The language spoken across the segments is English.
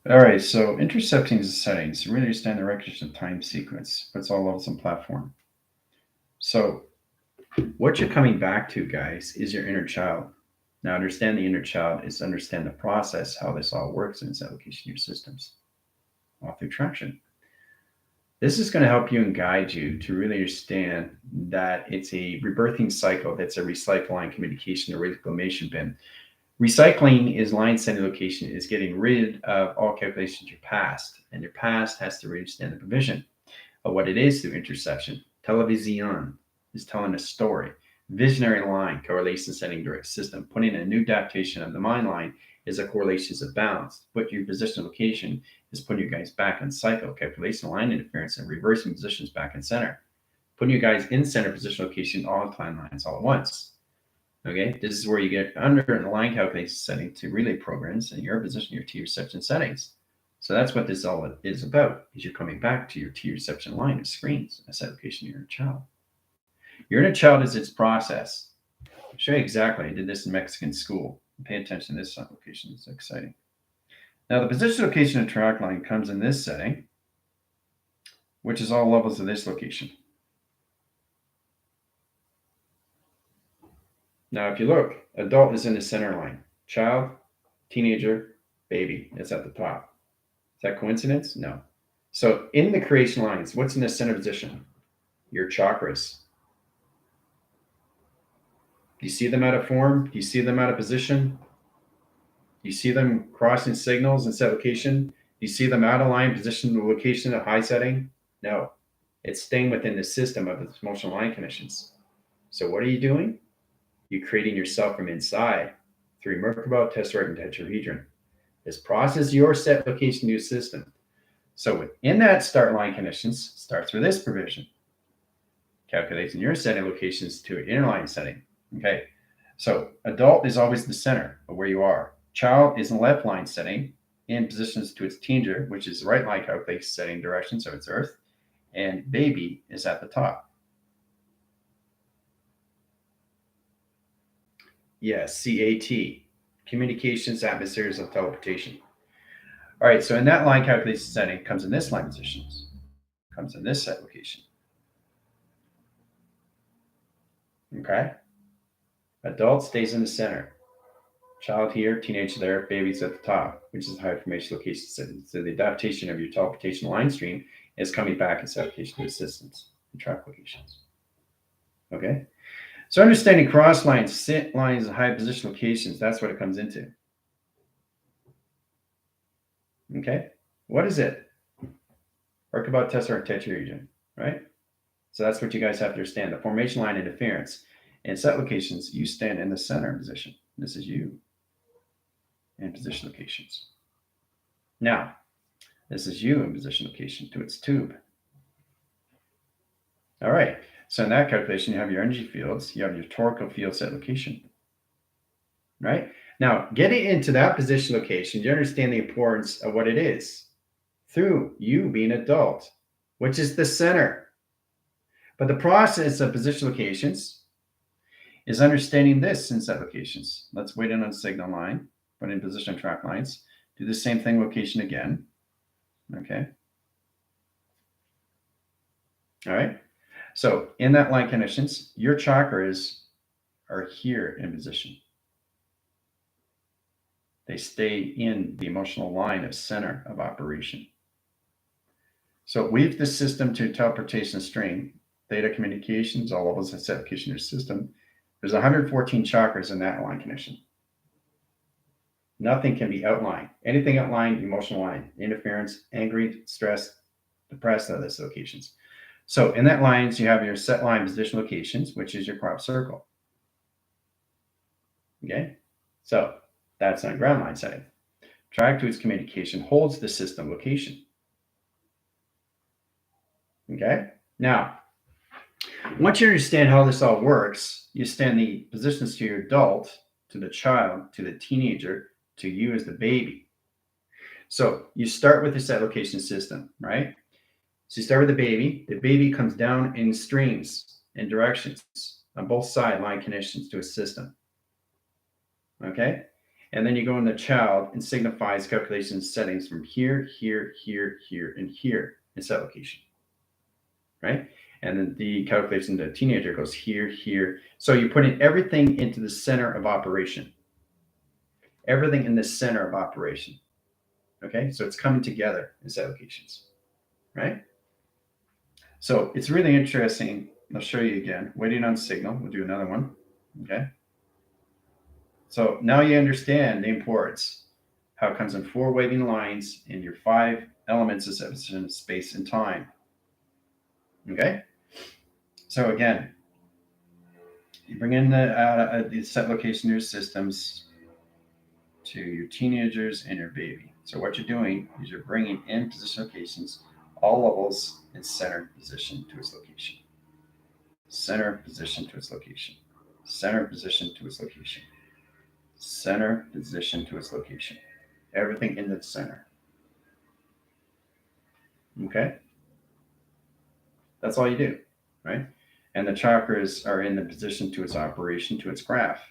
All right, so intercepting the settings, really understand the recognition of time sequence, puts all levels and platform. So what you're coming back to, guys, is your inner child. Now, understand the inner child is understand the process, how this all works in its application in your systems, all through traction. This is going to help you and guide you to really understand that it's a rebirthing cycle that's a recycle line communication or reclamation bin. Recycling is line setting location, is getting rid of all calculations of your past, and your past has to really understand the provision of what it is through interception. Television is telling a story. Visionary line, correlation setting direct system. Putting a new adaptation of the mind line is a correlations of bounds. Put your position location is putting you guys back on cycle. Calculation line interference and reversing positions back in center. Putting you guys in center position location all timelines all at once. Okay, this is where you get under the line calculation setting to relay programs and your position, your T reception settings. So that's what this all is about, is you're coming back to your T reception line of screens, as application of your inner child. Your inner child is its process. I'll show you exactly. I did this in Mexican school. Pay attention to this application, it's exciting. Now the position location of track line comes in this setting, which is all levels of this location. Now, if you look, adult is in the center line. Child, teenager, baby is at the top. Is that coincidence? No. So in the creation lines, what's in the center position? Your chakras. Do you see them out of form? Do you see them out of position? Do you see them crossing signals in set location? Do you see them out of line, position, location of high setting? No. It's staying within the system of its emotional line conditions. So what are you doing? You're creating yourself from inside through Merkaba, tesseract, and tetrahedron. This process your set location new system. So within that start line conditions starts with this provision. Calculating your setting locations to an inner line setting. Okay. So adult is always the center of where you are. Child is in left line setting in positions to its teenager, which is right line calculation setting direction, so it's Earth. And baby is at the top. Yes, CAT, communications, atmospheres of teleportation. All right, so in that line calculation setting comes in this line positions, comes in this set location. Okay? Adult stays in the center. Child here, teenager there, baby's at the top, which is the high information location setting. So the adaptation of your teleportation line stream is coming back as application to assistance and track locations. Okay? So understanding cross lines, sit lines, and high position locations, that's what it comes into. Okay? What is it? Work about tesseract tetrahedron, right? So that's what you guys have to understand. The formation line interference. In set locations, you stand in the center position. This is you. And position locations. Now, this is you in position location to its tube. All right. So in that calculation, you have your energy fields. You have your torical field set location. Right? Now, getting into that position location, you understand the importance of what it is through you being adult, which is the center. But the process of position locations is understanding this in set locations. Let's wait in on signal line, put in position track lines, do the same thing location again. Okay. All right. So in that line conditions, your chakras are here in position. They stay in the emotional line of center of operation. So weave the system to teleportation string, theta communications, all levels of set location of your system. There's 114 chakras in that line condition. Nothing can be outlined. Anything outlined, emotional line, interference, angry, stress, depressed, other locations. So in that lines, you have your set line position locations, which is your crop circle. Okay, so that's on ground line setting. Track to its communication holds the system location. Okay, now once you understand how this all works, you stand the positions to your adult, to the child, to the teenager, to you as the baby. So you start with the set location system, right? So you start with the baby comes down in streams and directions on both side line conditions to a system. Okay? And then you go in the child and signifies calculation settings from here, here, here, here, and here in set location, right? And then the calculation the teenager goes here, here. So you're putting everything into the center of operation. Everything in the center of operation. Okay, so it's coming together in set locations, right? So it's really interesting. I'll show you again. Waiting on signal. We'll do another one. Okay. So now you understand the importance, how it comes in 4 waiting lines in your 5 elements of space and time. Okay. So again, you bring in the set location of your systems to your teenagers and your baby. So what you're doing is you're bringing in position locations, all levels in center position to its location. Center position to its location. Center position to its location. Center position to its location. Everything in the center. Okay? That's all you do, right? And the chakras are in the position to its operation, to its graph.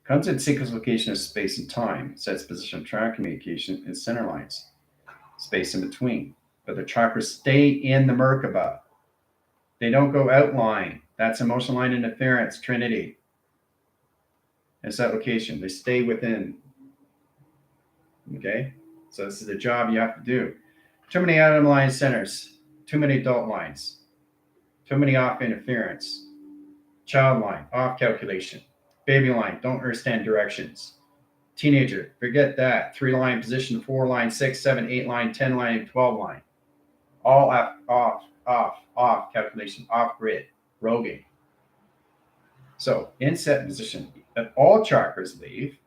Comes in sequence location of space and time, sets position of track communication and center lines, space in between. But the chakras stay in the Merkaba. They don't go outline. That's emotional line interference, Trinity. And set location. They stay within. Okay? So this is the job you have to do. Too many atom line centers. Too many adult lines. Too many off interference. Child line, off calculation. Baby line, don't understand directions. Teenager, forget that. 3 line position, 4 line, 6, 7, 8 line, 10 line, 12 line. All off calculation, off grid, roguing. So in set position, if all chakras leave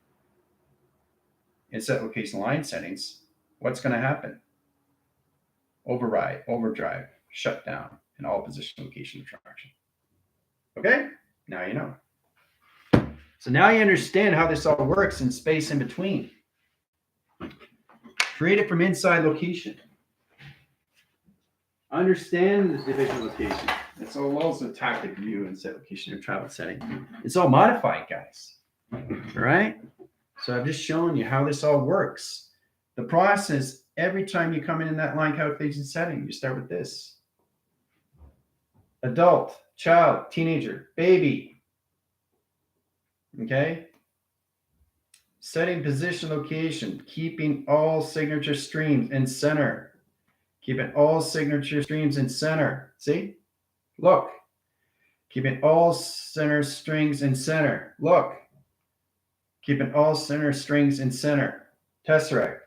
in set location line settings, what's going to happen? Override, overdrive, shut down in all position location attraction. Okay? Now you know. So now you understand how this all works in space in between. Create it from inside location. Understand the division location. It's all also tactic view and set location of travel setting. It's all modified, guys. All right? So I've just shown you how this all works. The process, every time you come in that line calculation setting, you start with this. Adult, child, teenager, baby. Okay? Setting position location, keeping all signature streams in center. Keeping all signature streams in center. See? Look. Keeping all center strings in center. Look. Keeping all center strings in center. Tesseract.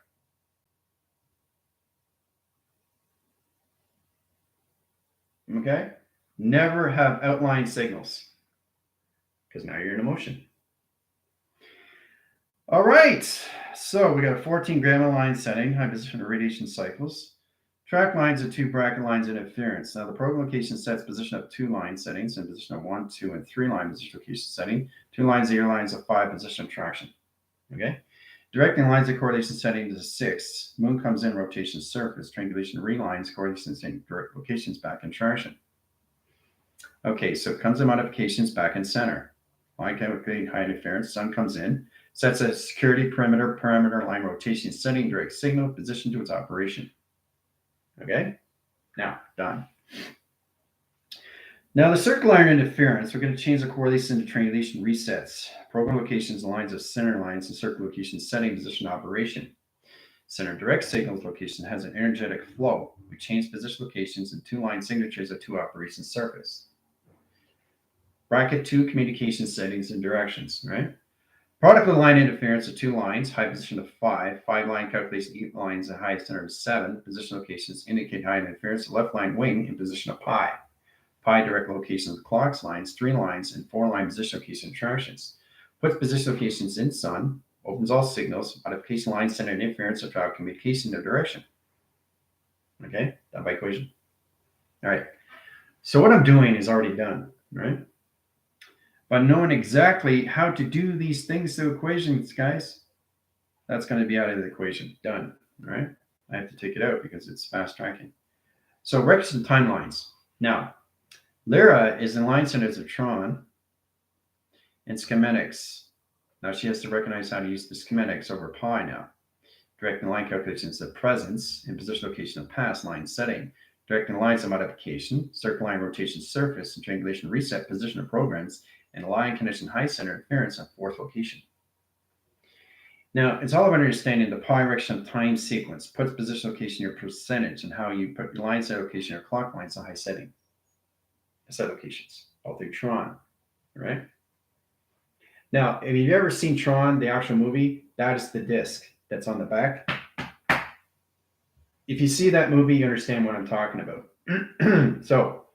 Okay? Never have outline signals, because now you're in motion. All right, so we got a 14 gamma line setting, high position of radiation cycles. Track lines of 2 bracket lines interference. Now the program location sets position of 2 line settings and position of 1, 2, and 3 line position location setting. 2 lines of ear lines of 5 position of traction. Okay. Directing lines of correlation setting to 6. Moon comes in rotation surface. Triangulation relines correlation setting direct locations back in traction. Okay, so it comes in modifications back in center. Line calculating high interference. Sun comes in. Sets a security parameter line rotation setting direct signal position to its operation. Okay, now done. Now the circular interference, we're going to change the correlation to triangulation resets. Program locations, lines of center lines, and circle location setting position operation. Center direct signals location has an energetic flow. We change position locations and 2 line signatures of 2 operation surface. Bracket 2 communication settings and directions, right? Product of line interference of 2 lines, high position of 5, 5 line calculation 8 lines, and high center of 7. Position locations indicate high interference, left line wing in position of pi. Pi direct locations of clocks lines, 3 lines, and 4 line position location attractions. Puts position locations in sun, opens all signals, modification line center and interference of travel communication in direction. Okay, done by equation. All right, so what I'm doing is already done, right? But knowing exactly how to do these things to equations, guys, that's going to be out of the equation. Done. All right. I have to take it out because it's fast tracking. So records and timelines. Now, Lyra is in line centers of Tron and schematics. Now she has to recognize how to use the schematics over pi now. Directing line calculations of presence and position location of past line setting. Directing lines of modification, circle line rotation surface, and triangulation reset position of programs, and line condition high center interference on fourth location. Now, it's all about understanding the pi direction of time sequence, puts position location your percentage, and how you put your line set location or clock lines on high setting. Set locations, all through Tron, right? Now, if you've ever seen Tron, the actual movie, that is the disc that's on the back. If you see that movie, you understand what I'm talking about. So,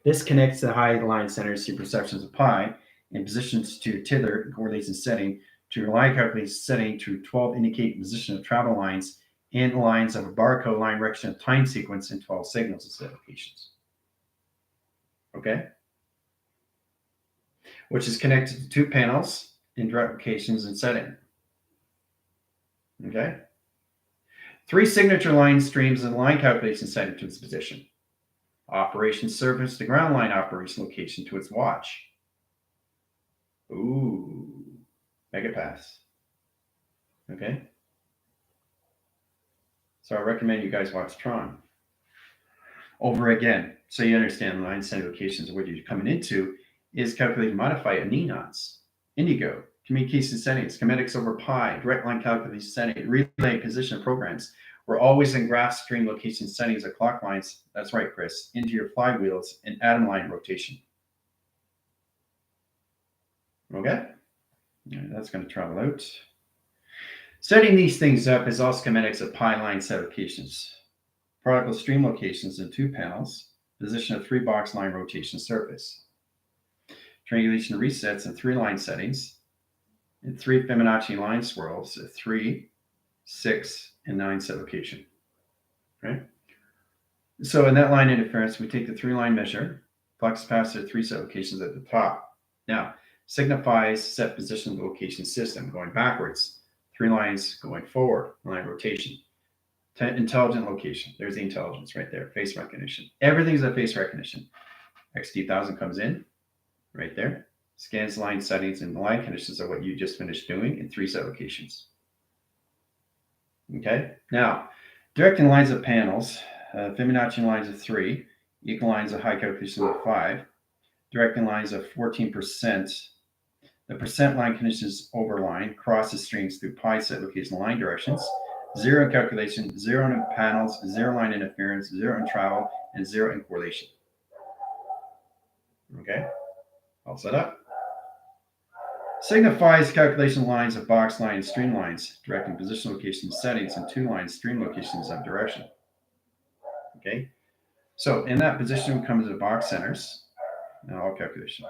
this connects the high line centers to perceptions of pi and positions to tether correlation setting to your line calculation setting to 12 indicate position of travel lines and lines of a barcode line direction of time sequence in 12 signals instead of locations. Okay? Which is connected to 2 panels in direct locations and setting. Okay? 3 signature line streams and line calculation setting to its position. Operation surface to ground line operation location to its watch. Ooh. Mega pass. Okay? So I recommend you guys watch Tron over again so you understand the line setting locations of what you're coming into is calculate and modify anenons, indigo, communication settings, schematics over pi, direct line calculation setting, relay position programs. We're always in graph stream location settings of clock lines. That's right, Chris, into your flywheels and atom line rotation. Okay? That's going to travel out. Setting these things up is all schematics of pi line set locations. Particle stream locations in 2 panels, position of 3 box line rotation surface. Triangulation resets and 3 line settings, and 3 Fibonacci line swirls at 3, 6, and 9 set location. Right? So in that line interference, we take the 3 line measure, flux capacitor 3 set locations at the top. Now, signifies set position location system going backwards, 3 lines going forward, line rotation. Intelligent location. There's the intelligence right there. Face recognition. Everything's a face recognition. XT1000 comes in right there. Scans line settings and the line conditions of what you just finished doing in 3 set locations. Okay. Now, directing lines of panels, Fibonacci lines of 3, equal lines of high calculation of 5, directing lines of 14%. The percent line conditions over line crosses strings through pi set location line directions. 0 in calculation, 0 in panels, 0 line interference, 0 in travel, and 0 in correlation. Okay, all set up. Signifies calculation lines of box line and stream lines, directing position location settings and 2 line stream locations of direction. Okay, so in that position comes the box centers, and all calculation.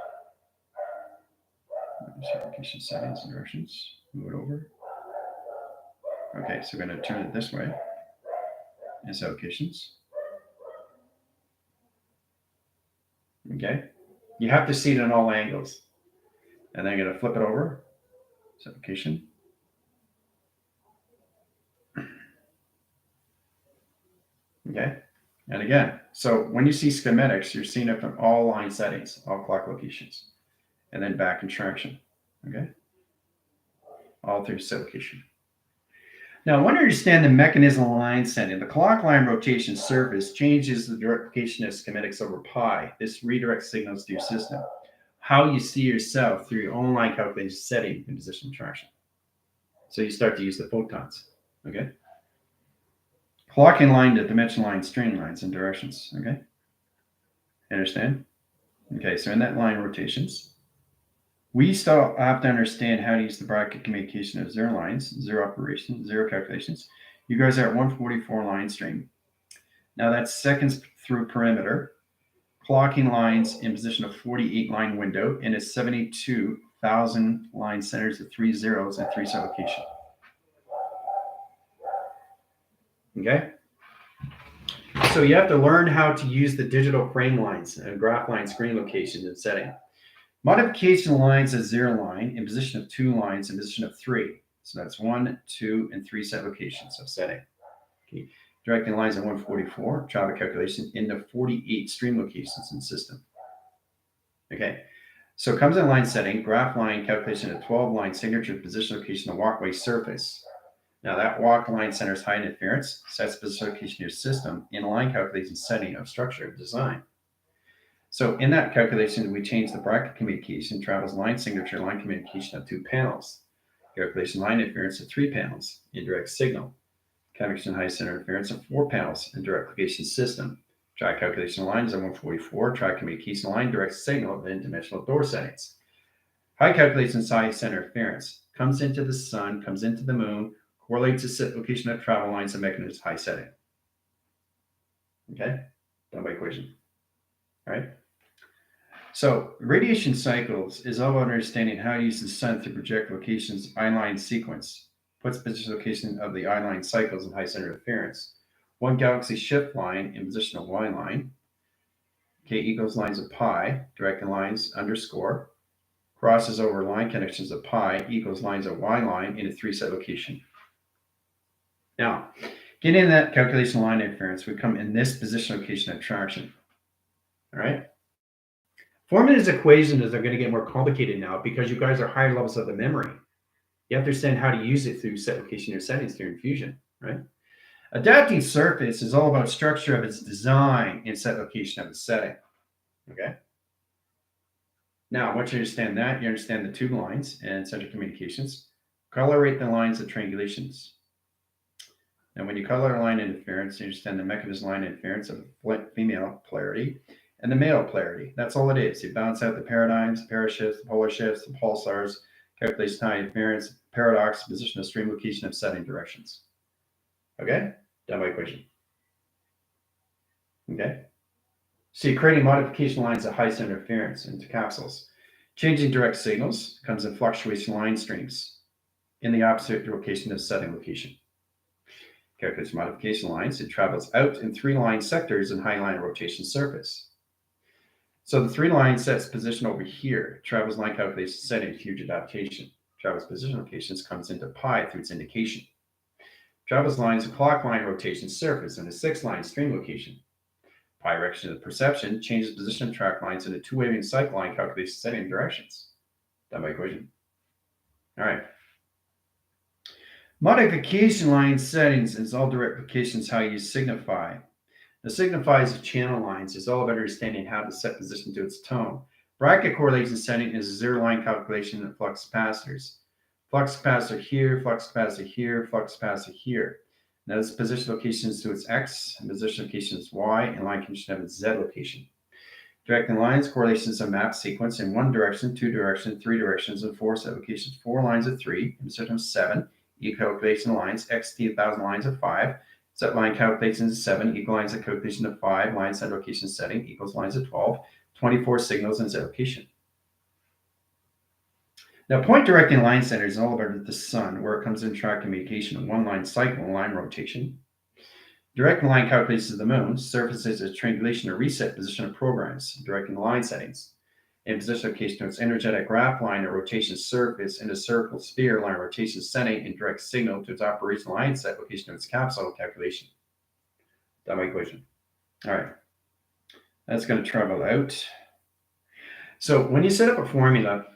Location settings and directions, move it over. Okay, so we're going to turn it this way. As allocations. Okay, you have to see it in all angles. And then I'm going to flip it over. Application. Okay, and again, so when you see schematics, you're seeing it from all line settings, all clock locations, and then back in traction. Okay, all through set location. Now, I want to understand the mechanism of line setting. The clock line rotation surface changes the direction of schematics over pi. This redirects signals to your system. How you see yourself through your own line calculation setting and position traction. So you start to use the photons. Okay. Clocking line to dimension line, string lines, and directions. Okay. Understand? Okay. So in that line rotations, we still have to understand how to use the bracket communication of 0 lines, 0 operations, 0 calculations. You guys are at 144 line stream. Now that's seconds through perimeter, clocking lines in position of 48 line window, and it's 72,000 line centers with 3 zeros and 3 set location. Okay. So you have to learn how to use the digital frame lines and graph line screen locations and setting. Modification lines is 0 line in position of 2 lines in position of 3. So that's 1, 2, and 3 set locations of setting. Okay. Directing lines at 144, travel calculation into 48 stream locations in system. Okay. So it comes in line setting, graph line calculation of 12 line signature position location of walkway surface. Now that walk line centers height interference, sets position location of your system, in line calculation setting of structure design. So in that calculation, we change the bracket communication, travels line signature, line communication of 2 panels. Calculation line interference of 3 panels, indirect signal. Convection high center interference of 4 panels, indirect location system. Track calculation lines of 144, track communication line, direct signal of n-dimensional door settings. High calculation high center interference comes into the sun, comes into the moon, correlates the set location of travel lines and mechanisms high setting. Okay, done by equation. All right. So radiation cycles is all about understanding how to use the sun to project locations I-line sequence, puts position location of the I-line cycles in high center interference. One galaxy shift line in position of Y line, K equals lines of pi, directing lines underscore, crosses over line connections of pi equals lines of Y line in a 3 set location. Now, getting in that calculation line interference, we come in this position location attraction. All right. Forming these equations are going to get more complicated now because you guys are higher levels of the memory. You have to understand how to use it through set location or settings through infusion, right? Adapting surface is all about structure of its design and set location of its setting. Okay. Now, once you understand that, you understand the tube lines and center communications. Colorate the lines of triangulations. Now, when you color a line interference, you understand the mechanism line interference of female polarity and the male polarity. That's all it is. You balance out the paradigms, the parashifts, the polar shifts, the pulsars, calculation high interference, paradox, position of stream location of setting directions. Okay? Done by equation. Okay? So you're creating modification lines of high center interference into capsules. Changing direct signals comes in fluctuation line streams in the opposite location of setting location. Calculates modification lines. It travels out in 3 line sectors in high line rotation surface. So the 3 line sets position over here. Travels line calculation setting, huge adaptation. Travels position locations comes into pi through its indication. Travels lines a clock line rotation surface and a 6 line stream location. Pi direction of perception changes position of track lines into 2 waving cycle line calculation setting directions. Done by equation. All right. Modification line settings is all direct applications how you signify. The signifies of channel lines is all about understanding how to set position to its tone. Bracket correlation setting is a 0 line calculation of flux capacitors. Flux capacitor here, flux capacitor here, flux capacitor here. Now this position locations to its X, and position locations Y, and line condition of its Z location. Directing lines, correlations of map sequence in 1 direction, 2 directions, 3 directions, and 4 set locations, 4 lines of 3, and position of 7, equal calculation lines, X T 1,000 lines of 5, set line calculations of 7, equal lines of calculation of 5, line set location setting, equals lines of 12, 24 signals in Z location. Now, point directing line center is all about the sun, where it comes in track communication of 1 line cycle and line rotation. Directing line calculations of the moon, surfaces a triangulation or reset position of programs, directing line settings, and position location of its energetic graph line or rotation surface in a circle sphere line rotation setting and direct signal to its operational line set location of its capsule calculation. Done by equation. All right. That's going to travel out. So when you set up a formula,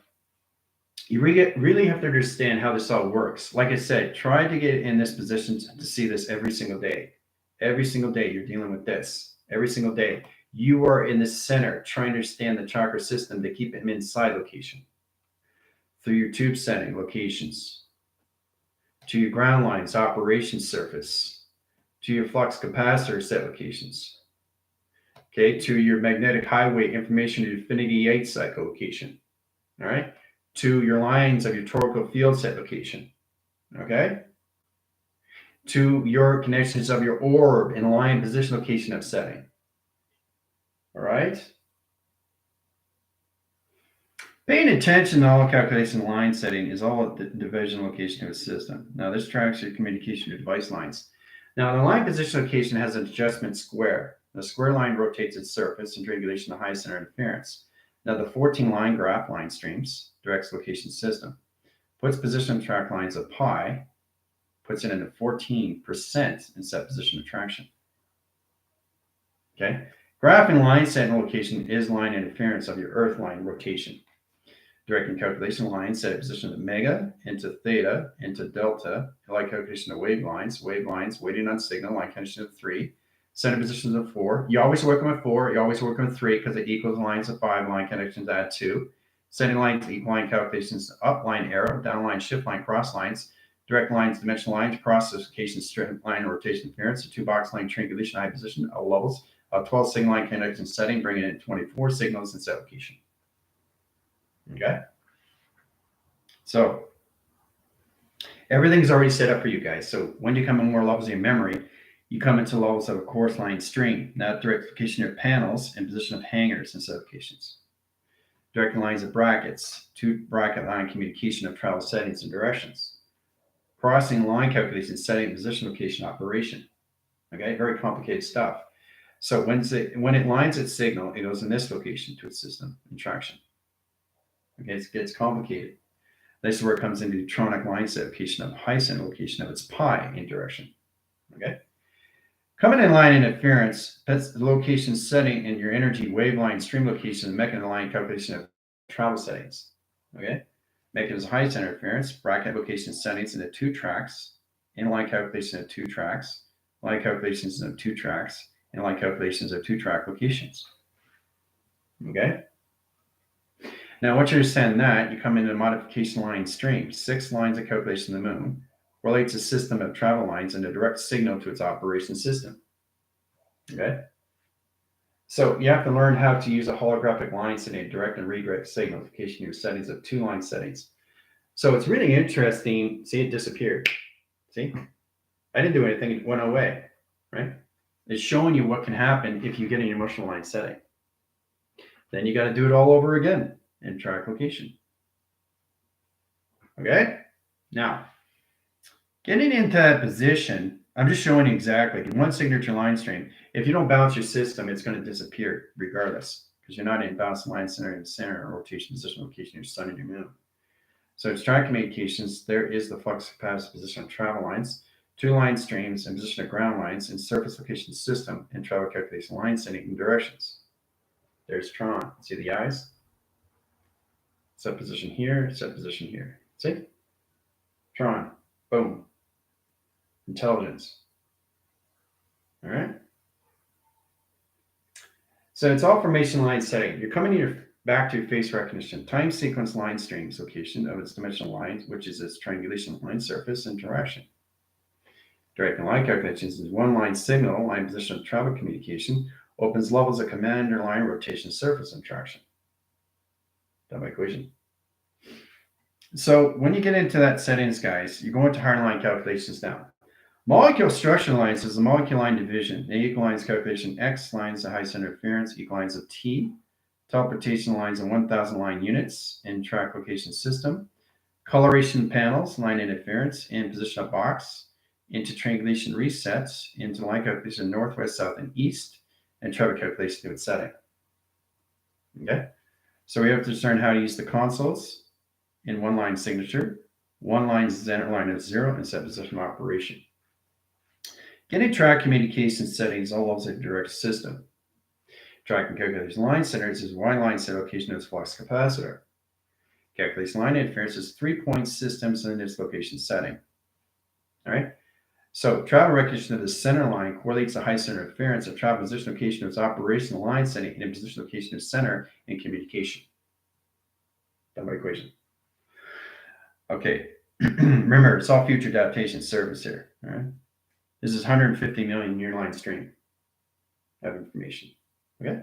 you really have to understand how this all works. Like I said, try to get in this position to see this every single day. Every single day you're dealing with this. Every single day. You are in the center trying to understand the chakra system to keep it inside location. Through your tube setting locations, to your ground lines, operation surface, to your flux capacitor set locations, okay, to your magnetic highway information infinity 8 cycle location, all right, to your lines of your torical field set location, okay, to your connections of your orb and line position location of setting. All right. Paying attention to all calculation line setting is all at the division location of a system. Now, this tracks your communication to device lines. Now, the line position location has an adjustment square. The square line rotates its surface and triangulation to high center interference. Now, the 14 line graph line streams directs location system. Puts position of track lines of pi, puts it into 14% in set position attraction. Okay. Graph and line set location is line interference of your earth line rotation. Directing calculation lines, set a position of omega into theta into delta. Line calculation of wave lines, waiting on signal, line calculation of 3. Center positions of 4. You always work with 4. You always work with 3 because it equals lines of 5. Line connections add 2. Setting lines, line calculations, up line arrow, down line, shift line, cross lines, direct lines, dimensional lines, process straight line, rotation interference, a 2-box line triangulation, high position, all levels, 12 signal line connection setting, bringing in 24 signals in set location. Okay. So everything's already set up for you guys. So when you come in more levels of memory, you come into levels of a course line string, not direct location of panels and position of hangers and set locations. Directing lines of brackets, 2 bracket line communication of travel settings and directions. Crossing line calculation, setting, position, location, operation. Okay, very complicated stuff. So when it lines its signal, it goes in this location to its system in traction. Okay, it gets complicated. This is where it comes into the neutronic line set location of high center location of its pi in direction. Okay. Coming in line interference, that's the location setting in your energy waveline stream location and mechanism line calculation of travel settings. Okay. Mechanism high center interference, bracket location settings into 2 tracks, inline calculation of 2 tracks, line calculations of 2 tracks, and line calculations of 2 track locations. Okay. Now, once you understand that, you come into modification line stream, 6 lines of calculation of the moon, relates a system of travel lines and a direct signal to its operation system. Okay? So you have to learn how to use a holographic line setting, direct and redirect signal in your settings of 2 line settings. So it's really interesting. See, it disappeared. See? I didn't do anything. It went away, right? It's showing you what can happen if you get an emotional line setting. Then you got to do it all over again in track location. Okay? Now, getting into that position, I'm just showing you exactly one signature line stream. If you don't bounce your system, it's going to disappear regardless because you're not in bounce line center in center or rotation position location, your sun and your moon. So it's track communications. There is the flux capacitor position of travel lines, 2 line streams and position of ground lines and surface location system and travel calculation line setting and directions. There's Tron. See the eyes? Set position here, set position here. See? Tron. Boom. Intelligence. All right. So it's all formation line setting. You're coming here back to face recognition. Time sequence line streams location of its dimensional lines, which is its triangulation line surface interaction. Direct and line calculations is 1 line signal, line position of travel communication, opens levels of command or line rotation surface interaction. Done by equation. So when you get into that settings, guys, you go into higher line calculations now. Molecule structure lines is the molecule line division. A equal lines calculation X lines the high center interference, equal lines of T, teleportation lines in 1,000 line units in track location system, coloration panels, line interference, and position of box, into triangulation resets, into line calculation northwest, south, and east, and travel calculation to its setting. Okay, so we have to discern how to use the consoles in 1 line signature, 1 line center line of 0, and set position of operation. Getting track communication settings all levels of the direct system. Track and calculation line centers is Y line set location of its flux capacitor. Calculation line interference is 3-point systems in its location setting. All right. So travel recognition of the center line correlates the high center interference of travel position location of its operational line setting and position location of center in communication. Done by equation. Okay. Remember, it's all future adaptation service here. All right. This is 150 million year line stream of information. Okay.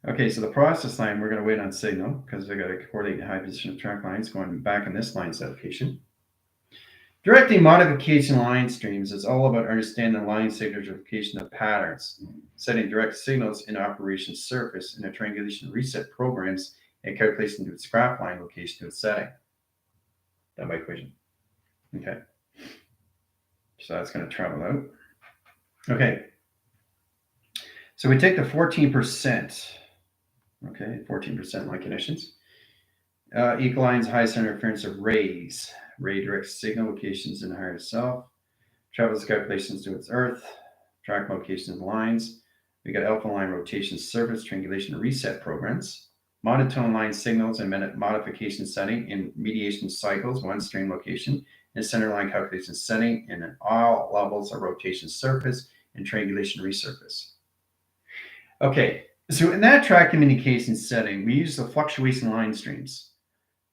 Okay, so the process line, we're going to wait on signal because we got to coordinate the high position of track lines going back in this line location. Directing modification line streams is all about understanding the line signification of patterns, setting direct signals in operation surface in a triangulation reset programs and calculation to its graph line location to its setting. Done by equation. Okay. So that's going to travel out. Okay. So we take the 14%. Okay, 14% line conditions. Equalines high center interference of rays. Ray direct signal locations in the higher self. Travels calculations to its earth. Track locations lines. We got alpha line rotation surface triangulation reset programs. monotone line signals and modification setting in mediation cycles, one stream location, and center line calculation setting in all levels of rotation surface and triangulation resurface. Okay, so in that track communication setting, we use the fluctuation line streams.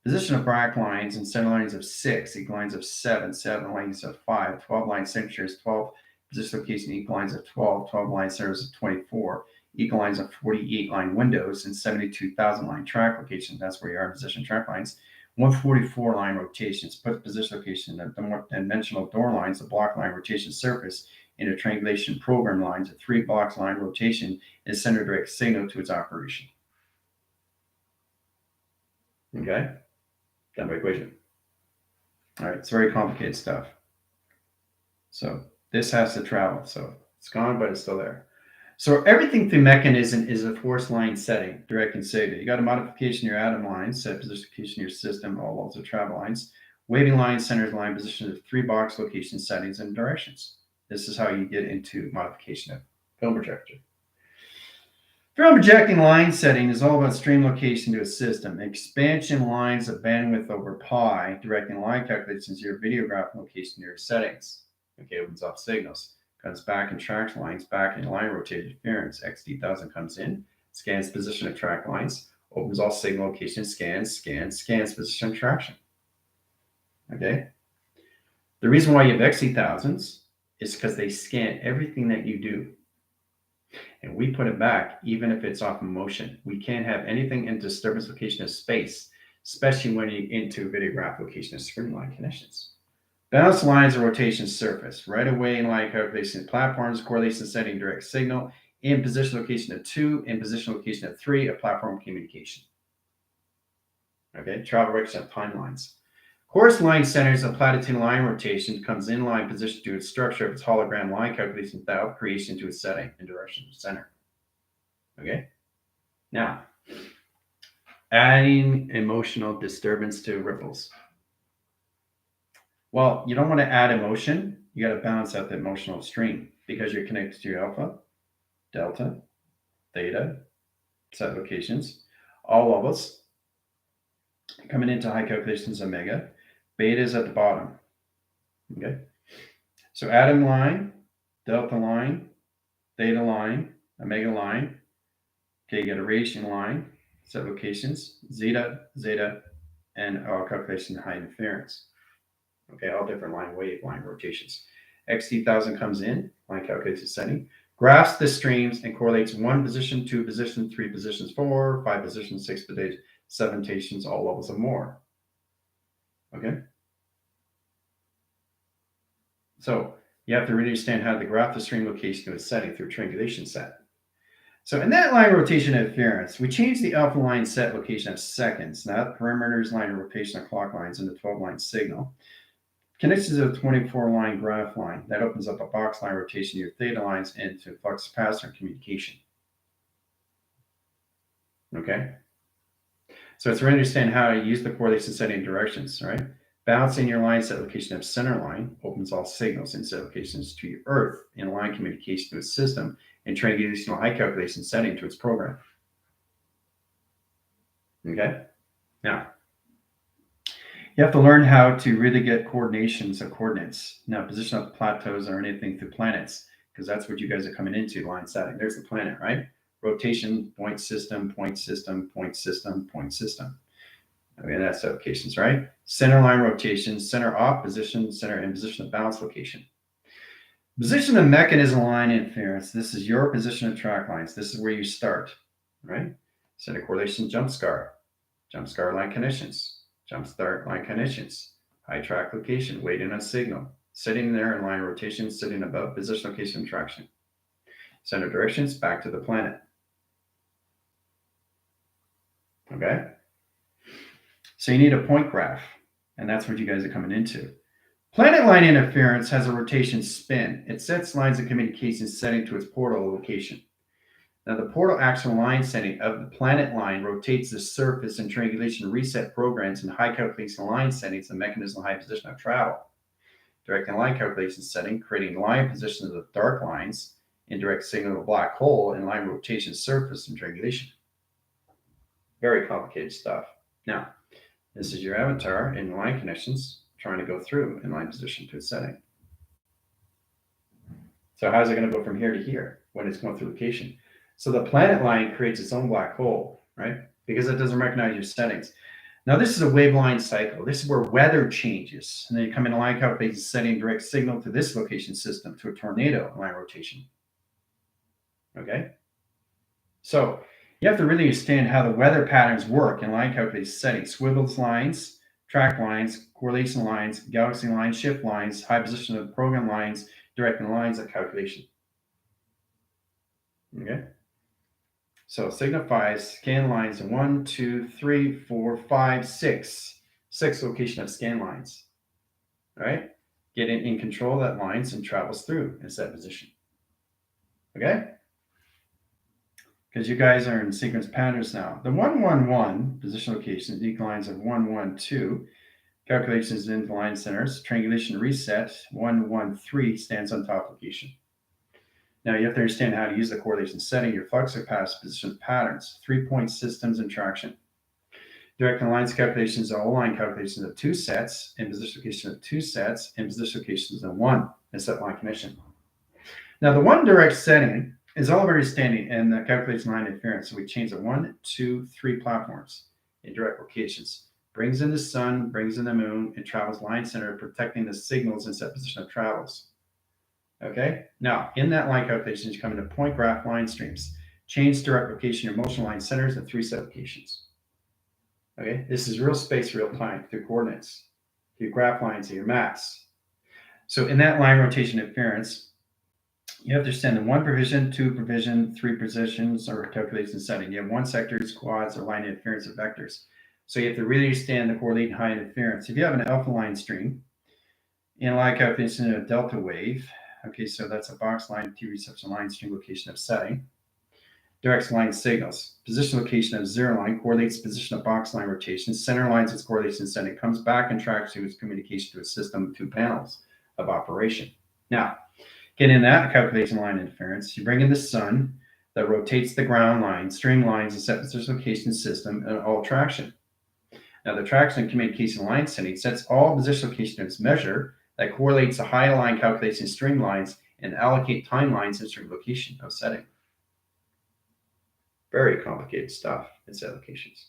Position of black lines and center lines of 6, equal lines of 7, 7 lines of 5, 12 line signatures, 12 position location equal lines of 12, 12 line centers of 24, equal lines of 48 line windows, and 72,000 line track location. That's where you are in position track lines. 144 line rotations, put the position location of the more dimensional door lines, the block line rotation surface, into triangulation program lines, a 3 blocks line rotation, and center direct signal to its operation. Okay? Done by equation. All right, it's very complicated stuff. So this has to travel. So it's gone, but it's still there. So everything through mechanism is a force line setting, direct and signal. You got a modification of your atom lines, set position location of your system, all levels of travel lines, waving lines, centers line, position of 3 box location settings and directions. This is how you get into modification of film projector. Film projecting line setting is all about stream location to a system. Expansion lines of bandwidth over pi, directing line calculations to your videograph location to your settings. Okay, opens up signals. Comes back and tracks lines back in line rotated interference. XD1000 comes in, scans position of track lines, opens all signal location, scans position of traction. Okay? The reason why you have XD1000s is because they scan everything that you do. And we put it back, even if it's off of motion. We can't have anything in disturbance location of space, especially when you're into videograph location of streamline connections. Balance lines of rotation surface, right away in line calculation platforms, correlation setting direct signal, in position location of 2, in position location of 3, a platform communication. Okay, travel direction of timelines. Course line centers of platitude line rotation comes in line position to its structure of its hologram line calculation without creation to its setting and direction to center. Okay, now adding emotional disturbance to ripples. Well, you don't want to add emotion. You got to balance out the emotional stream because you're connected to your alpha, delta, theta, set locations, all levels. Coming into high calculations omega, beta is at the bottom. Okay, so atom line, delta line, theta line, omega line. Okay, you get a radiation line, set locations, zeta, and all calculation high interference. Okay, all different line rotations. XD1000 comes in, line calculates its setting, graphs the streams and correlates 1 position, 2 position, 3 positions, 4, 5 positions, 6 positions, 7 stations, all levels and more. Okay? So you have to really understand how to graph the stream location to its setting through a triangulation set. So in that line rotation interference, we change the alpha line set location of seconds, not perimeters line rotation of clock lines into 12 line signal. Connections to a 24 line graph line that opens up a box line rotation of your theta lines into flux capacitor communication. Okay, so it's to understand how to use the correlation setting directions, right? Balancing your line set location of center line opens all signals and set locations to your earth in line communication to its system and triangulational high calculation setting to its program. Okay, now you have to learn how to really get coordinations of coordinates. Now, position of plateaus or anything through planets, because that's what you guys are coming into, line setting. There's the planet, right? Rotation, point system, point system, point system, point system. Okay, that's locations, right? Center line rotation, center off position, center and position of balance location. Position of mechanism line interference. This is your position of track lines. This is where you start, right? Center correlation jump scar line connections. Jump start line connections, high track location, waiting on signal, sitting there in line rotation, sitting above position location traction. Center directions back to the planet. Okay? So you need a point graph, and that's what you guys are coming into. Planet line interference has a rotation spin. It sets lines of communication setting to its portal location. Now, the portal axial line setting of the planet line rotates the surface and triangulation reset programs and high calculation line settings and mechanism high position of travel. Directing line calculation setting, creating line positions of the dark lines, indirect signal of a black hole, and line rotation surface and triangulation. Very complicated stuff. Now, this is your avatar in line connections trying to go through in line position to its setting. So how's it going to go from here to here when it's going through location? So the planet line creates its own black hole, right? Because it doesn't recognize your settings. Now this is a wave line cycle. This is where weather changes. And then you come in line calculates setting direct signal to this location system to a tornado line rotation. Okay? So you have to really understand how the weather patterns work in line calculated settings. Swivels lines, track lines, correlation lines, galaxy lines, shift lines, high position of program lines, directing lines of calculation. Okay. So signifies scan lines in 1, 2, 3, 4, 5, 6. 6 location of scan lines. All right. Get in control of that lines and travels through in set position. Okay. Because you guys are in sequence patterns now. The 111 position locations, equal lines of 112, calculations into line centers, triangulation reset, 113 stands on top location. Now you have to understand how to use the correlation setting, your flux capacitor position patterns, 3-point systems and traction. Direct lines calculations are all line calculations of 2 sets, and position location of 2 sets, and position locations of 1 in set line connection. Now the one direct setting is all very standing and the calculation line interference. So we change the 1, 2, 3 platforms in direct locations. Brings in the sun, brings in the moon, and travels line center, protecting the signals in set position of travels. Okay, now in that line calculation, you come into point graph line streams. Change direct location, your motion line centers, and 3 set locations. Okay, this is real space, real time through coordinates, through graph lines and your maps. So in that line rotation interference, you have to understand the 1 provision, 2 provision, 3 positions, or calculation setting. You have 1 sectors, quads, or line interference of vectors. So you have to really understand the correlating high interference. If you have an alpha line stream, in line calculation of delta wave, okay, so that's a box line T reception line stream location of setting. Directs line signals. Position location of 0 line correlates position of box line rotation. Center lines its correlation setting. Comes back and tracks to its communication to a system of 2 panels of operation. Now, get in that calculation line interference. You bring in the sun that rotates the ground line, string lines, and set position location system, and all traction. Now, the traction and communication line setting sets all position location to its measure that correlates the high line calculation string lines and allocate timelines and string location of setting. Very complicated stuff in set locations,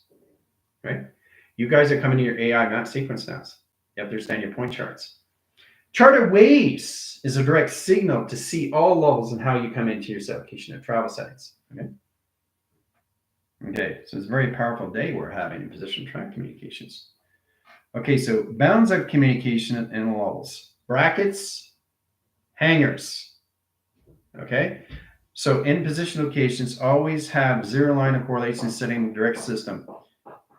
right? You guys are coming to your AI map sequence now. You have to understand your point charts. Charted waves is a direct signal to see all levels and how you come into your set location and travel settings. Okay. Okay, so it's a very powerful day we're having in position track communications. Okay, so bounds of communication and levels, brackets, hangers. Okay, so in position locations, always have 0 line of correlation setting direct system.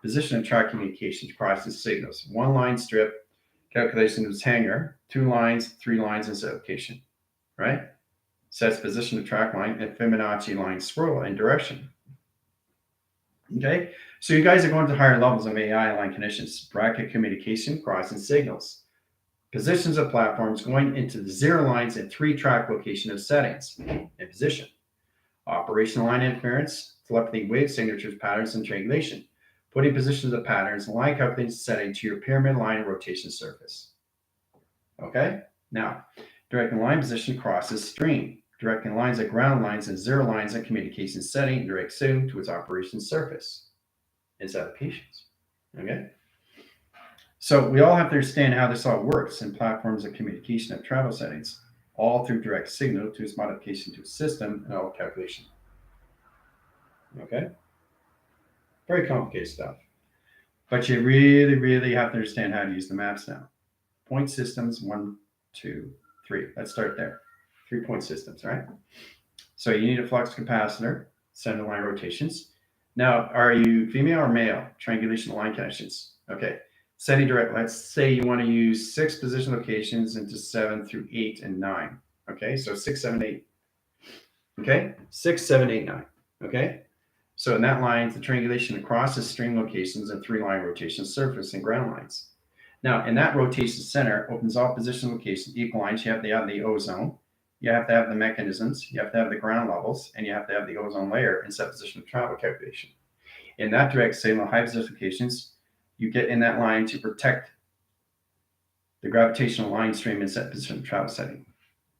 Position and track communications process signals. 1 line strip, calculation of its hanger, 2 lines, 3 lines in set location, right? Sets position of track line and Fibonacci line swirl and direction. Okay, so you guys are going to higher levels of AI line conditions, bracket communication, crossing signals, positions of platforms going into the 0 lines and 3 track location of settings and position, operational line interference, telepathy wave signatures, patterns, and triangulation, putting positions of patterns, line calculating setting to your pyramid line rotation surface. Okay, now directing line position crosses stream. Directing lines at ground lines and 0 lines at communication setting, direct signal to its operation surface. Its applications. Okay. So we all have to understand how this all works in platforms of communication of travel settings, all through direct signal to its modification to a system and all calculation. Okay. Very complicated stuff. But you really, really have to understand how to use the maps now. Point systems, 1, 2, 3. Let's start there. 3-point systems, right? So you need a flux capacitor, center line rotations. Now, are you female or male? Triangulation line connections. Okay. Setting direct, let's say you want to use 6 position locations into 7 through 8 and 9. Okay, so 6, 7, 8. Okay, 6, 7, 8, 9. Okay, so in that line, the triangulation crosses string locations and 3 line rotation surface and ground lines. Now, in that rotation center, opens all position locations, equal lines. You have to have the ozone. You have to have the mechanisms, you have to have the ground levels, and you have to have the ozone layer in set position of travel calculation. In that direct signal, high position locations, you get in that line to protect the gravitational line stream in set position travel setting.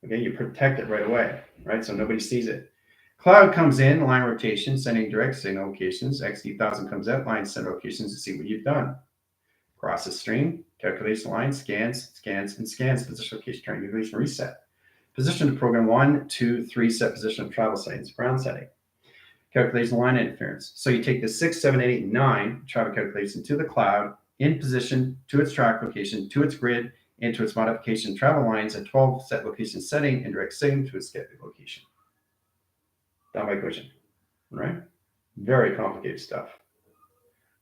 Okay, you protect it right away, right? So nobody sees it. Cloud comes in, line rotation, sending direct signal locations. XD1000 comes out, line center locations to see what you've done. Cross the stream, calculates the line, scans, and scans position location, triangulation, reset. Position to program 1, 2, 3 set position of travel settings, ground setting. Calculates the line interference. So you take the 6, 7, 8, and 9 travel calculation to the cloud, in position, to its track location, to its grid, into its modification travel lines at 12 set location setting and direct signal to its scheduled location. Down by question, right? Very complicated stuff.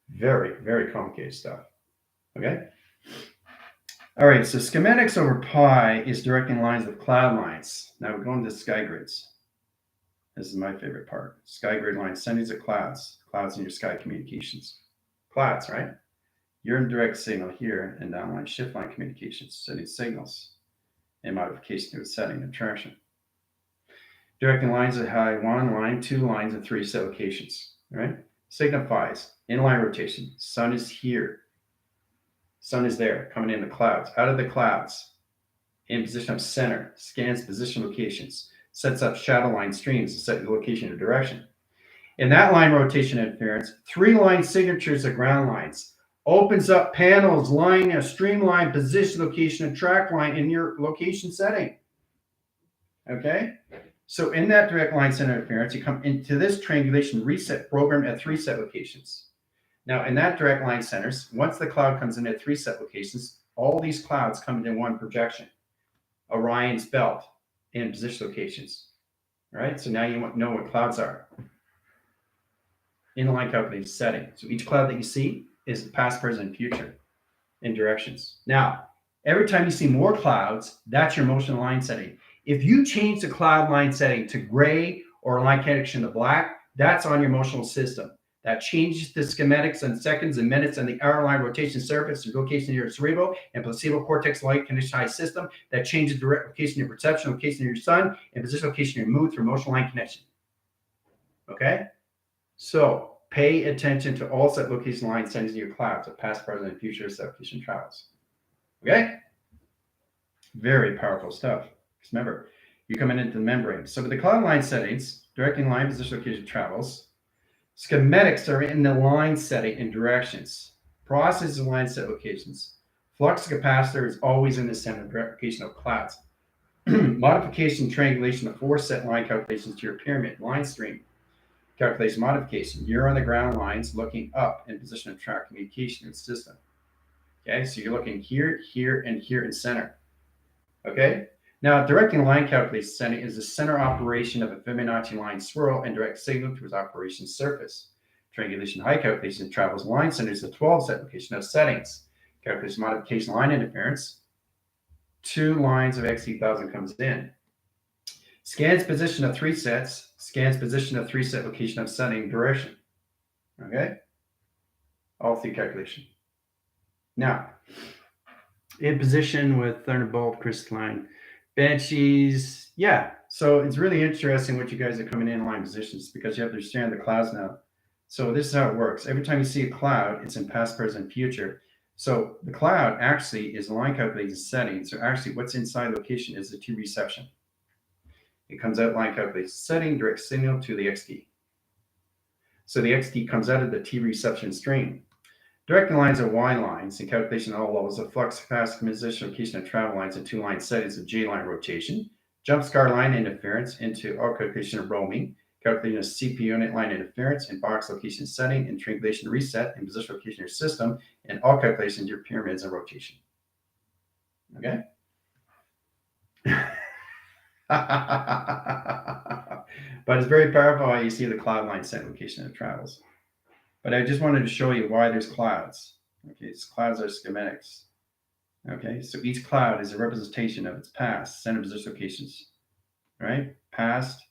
Very, very complicated stuff. Okay. All right. So schematics over pi is directing lines with cloud lines. Now we're going to sky grids. This is my favorite part. Sky grid lines, sendings of clouds in your sky communications. Clouds, right? You're in direct signal here and downline shift line communications, sending signals and modification to a setting and traction. Directing lines at high 1 line, 2 lines, and 3 set locations, right? Signifies inline rotation. Sun is here. Sun is there, coming in the clouds. Out of the clouds, in position of center, scans position locations, sets up shadow line streams to set your location or direction. In that line rotation interference, 3 line signatures of ground lines, opens up panels, line a streamline position, location, and track line in your location setting. Okay? So in that direct line center interference, you come into this triangulation reset program at 3 set locations. Now, in that direct line centers, once the cloud comes in at 3 set locations, all these clouds come in one projection. Orion's belt in position locations. All right? So now you know what clouds are. Inline calculated setting. So each cloud that you see is past, present, and future in directions. Now, every time you see more clouds, that's your motion line setting. If you change the cloud line setting to gray or line connection to black, that's on your motional system. That changes the schematics in seconds and minutes on the hour line rotation surface and location of your cerebral and placebo cortex light condition high system. That changes the location of your perception, location of your sun, and position location of your mood through motion line connection. Okay? So pay attention to all set location line settings in your clouds of past, present, and future set location travels. Okay? Very powerful stuff. Because remember, you're coming into the membrane. So with the cloud line settings, directing line position location travels, schematics are in the line setting and directions. Process and line set locations. Flux capacitor is always in the center of location of clouds. Modification, triangulation of 4 set line calculations to your pyramid line stream. Calculation modification. You're on the ground lines looking up in position of track communication in the system. Okay, so you're looking here, here, and here in center. Okay, now directing line calculation setting is the center operation of a Fibonacci line swirl and direct signal to its operation surface. Triangulation high calculation travels line centers to 12 set location of settings. Calculation modification line interference. 2 lines of XD1000 comes in. Scans position of 3 sets, scans position of 3 set location of setting direction. Okay? All 3 calculation. Now, in position with Thunderbolt, Crystalline, Banshees. Yeah, so it's really interesting what you guys are coming in line positions because you have to understand the clouds now. So this is how it works. Every time you see a cloud, it's in past, present, future. So the cloud actually is a line calculated setting. So actually what's inside location is the T reception. It comes out line calculated setting, direct signal to the XD. So the XD comes out of the T reception stream. Directing lines are Y lines and calculation at all levels of flux, capacity, position, location, and travel lines and 2 line settings of J line rotation. Jump scar line interference into all calculation of roaming. Calculating a CPU unit line interference and box location setting and triangulation reset and position location of your system and all calculations of your pyramids and rotation. Okay? But it's very powerful how you see the cloud line set location of travels. But I just wanted to show you why there's clouds. Okay, so clouds are schematics. Okay, so each cloud is a representation of its past, center position locations. Right? Past,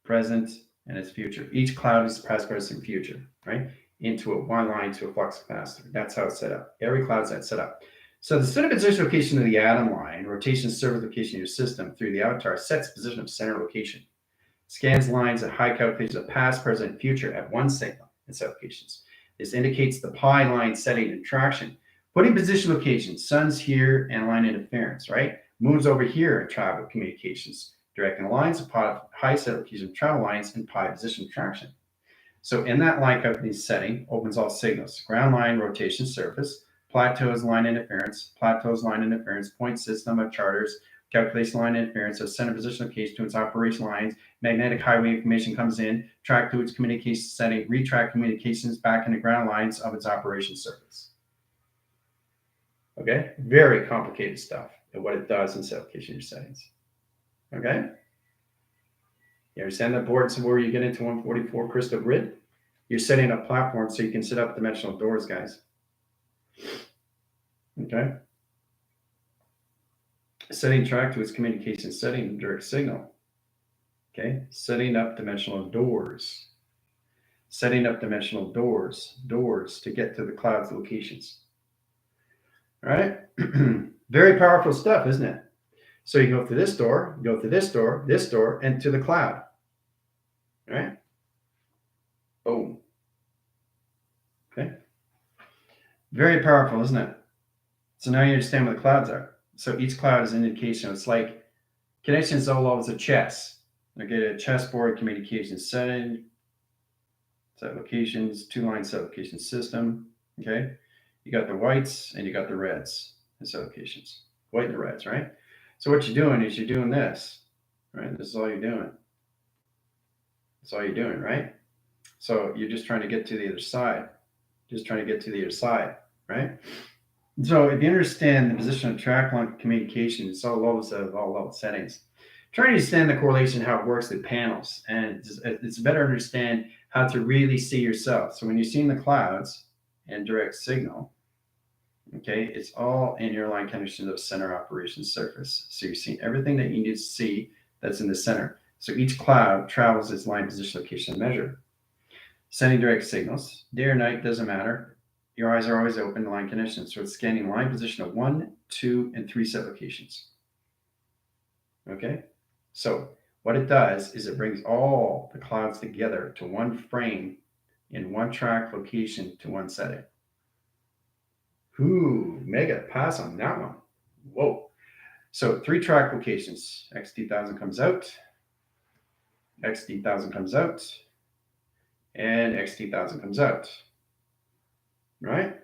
present, and its future. Each cloud is past, present, and future. Right? Into a one line to a flux capacitor. That's how it's set up. Every cloud's that set up. So the center position location of the atom line, rotation service location of your system through the avatar sets position of center location. Scans lines at high calculations of past, present, and future at one signal. in set locations. This indicates the pi line setting and traction. Putting position location, sun's here and line interference, right? Moon's over here in travel communications. Directing the lines of pi set location travel lines and pi position traction. So in that line company setting, opens all signals. Ground line, rotation surface, plateaus, line interference, point system of charters, calculation line interference, of center position location to its operation lines, magnetic highway information comes in, track to its communication setting, retrack communications back into ground lines of its operation surface. Okay, very complicated stuff and what it does in set location settings. Okay. You understand that board? So where you get into 144 crystal grid, you're setting up platforms so you can set up dimensional doors, guys. Okay. Setting track to its communication setting direct signal. Okay. Setting up dimensional doors. Setting up dimensional doors to get to the cloud's locations. All right. Very powerful stuff, isn't it? So you go through this door, go through this door, and to the cloud. All right. Boom. Okay. Very powerful, isn't it? So now you understand what the clouds are. So each cloud is an indication. It's like connections all levels of chess. Okay, a chessboard communication setting, set locations, two-line set location system. Okay. You got the whites and you got the reds in set locations. White and the reds, right? So what you're doing is you're doing this, right? This is all you're doing. That's all you're doing, right? So you're just trying to get to the other side. Just trying to get to the other side, right? So if you understand the position of track line communication, it's all levels of all level settings. Try to understand the correlation, how it works with panels. And it's better to understand how to really see yourself. So when you're seeing the clouds and direct signal, okay, it's all in your line conditions of center operation surface. So you're seeing everything that you need to see that's in the center. So each cloud travels its line position location measure. Sending direct signals, day or night, doesn't matter. Your eyes are always open to line conditions. So it's scanning line position of 1, 2, and 3 set locations. Okay, so what it does is it brings all the clouds together to one frame in one track location to one setting. Ooh, mega pass on that one. Whoa. So 3 track locations. XT1000 comes out. XT1000 comes out. And XT1000 comes out. Right?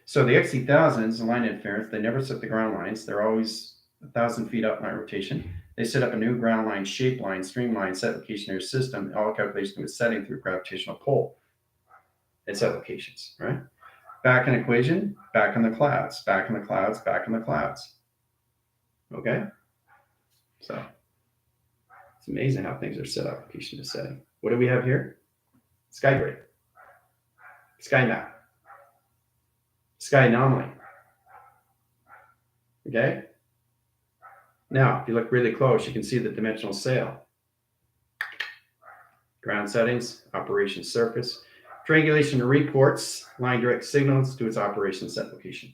So the XT1000s, the line interference, they never set the ground lines. They're always 1,000 feet up line rotation. They set up a new ground line, shape line, streamline, set location in their system, all calculation with setting through gravitational pull and set locations, right? Back in equation, back in the clouds, back in the clouds, back in the clouds. Okay? So it's amazing how things are set up, location to setting. What do we have here? Sky grid, sky map, sky anomaly. Okay? Now, if you look really close, you can see the dimensional sail. Ground settings, operation surface, triangulation reports, line direct signals to its operation set location.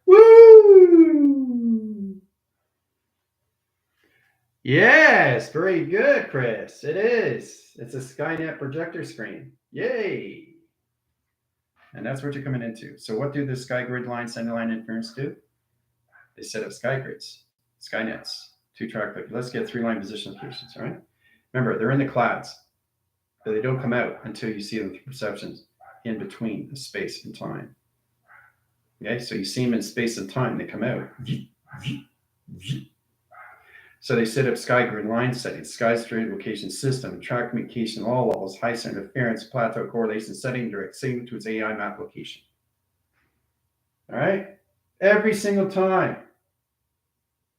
Woo! Yes, very good, Chris. It is. It's a Skynet projector screen. Yay! And that's what you're coming into. So what do the sky grid line, center line interference do? They set up sky grids, Skynets, 2-track. Let's get 3-line position locations, all right? Remember, they're in the clouds, but they don't come out until you see them through perceptions in between the space and time. Okay, so you see them in space and time, they come out. So they set up sky grid line settings, sky straight location system, track communication, all levels, high center interference, plateau correlation setting, direct signal to its AI map location. All right, every single time.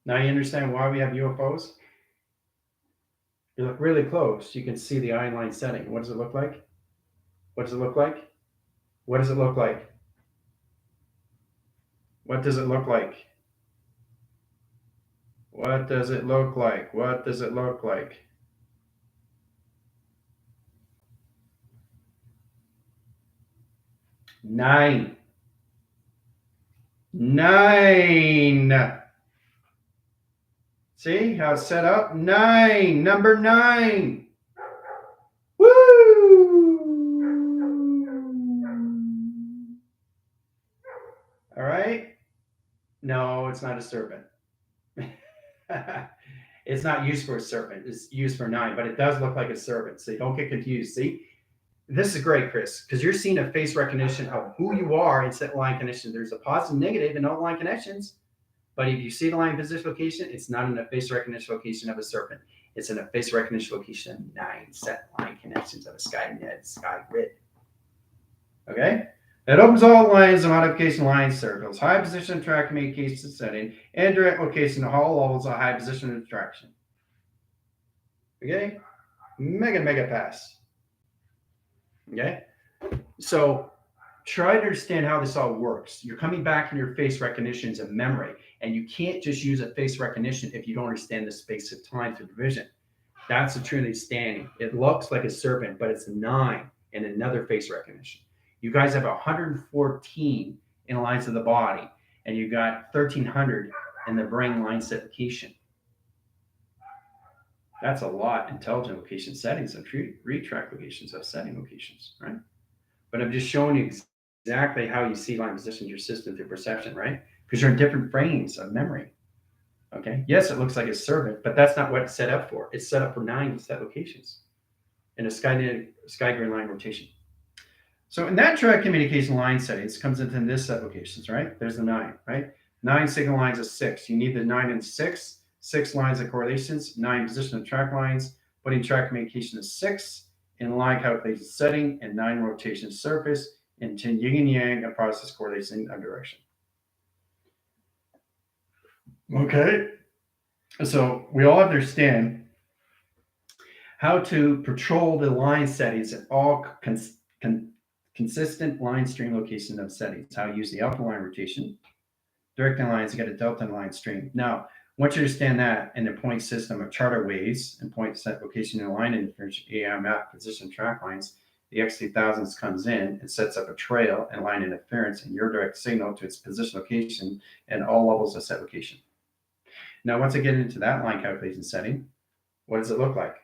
Now you understand why we have UFOs? You look really close, you can see the eye line setting. What does it look like? What does it look like? What does it look like? What does it look like? What does it look like? What does it look like? Nine. See how it's set up? 9. Number 9. Woo! it's not a serpent. It's not used for a serpent. It's used for 9, but it does look like a serpent. So don't get confused. See, this is great, Chris, because you're seeing a face recognition of who you are instead of line connection. There's a positive, negative in all line connections. But if you see the line position location, it's not in a face recognition location of a serpent. It's in a face recognition location of 9 set line connections of a sky grid. Okay? It opens all lines of modification line circles, high position track communication setting, and direct location of all levels of high position interaction. Okay? Mega pass. Okay? So try to understand how this all works. You're coming back in your face recognitions of memory, and you can't just use a face recognition if you don't understand the space of time through division. That's the Trinity standing. It looks like a serpent, but it's 9 in another face recognition. You guys have 114 in lines of the body, and you got 1,300 in the brain line set location. That's a lot. Intelligent location settings and retract locations of setting locations, right? But I'm just showing you exactly how you see line positions in your system through perception, right? Because you're in different frames of memory. Okay. Yes, it looks like a serpent, but that's not what it's set up for. It's set up for 9 set locations in a sky grid line rotation. So in that track communication line settings comes into this set locations, right? There's the 9, right? 9 signal lines of 6. You need the 9 and 6. 6 lines of correlations, 9 position of track lines, putting track communication of 6 in line calculation setting, and 9 rotation surface, and 10 yin and yang and process correlation of direction. Okay, so we all understand how to patrol the line settings at all consistent line stream location of settings, how to use the alpha line rotation, directing lines, you got a delta line stream. Now, once you understand that in the point system of charter waves and point set location and line interference, AI map position track lines, the X2000s comes in and sets up a trail and line interference in your direct signal to its position location and all levels of set location. Now, once I get into that line calculation setting, what does it look like?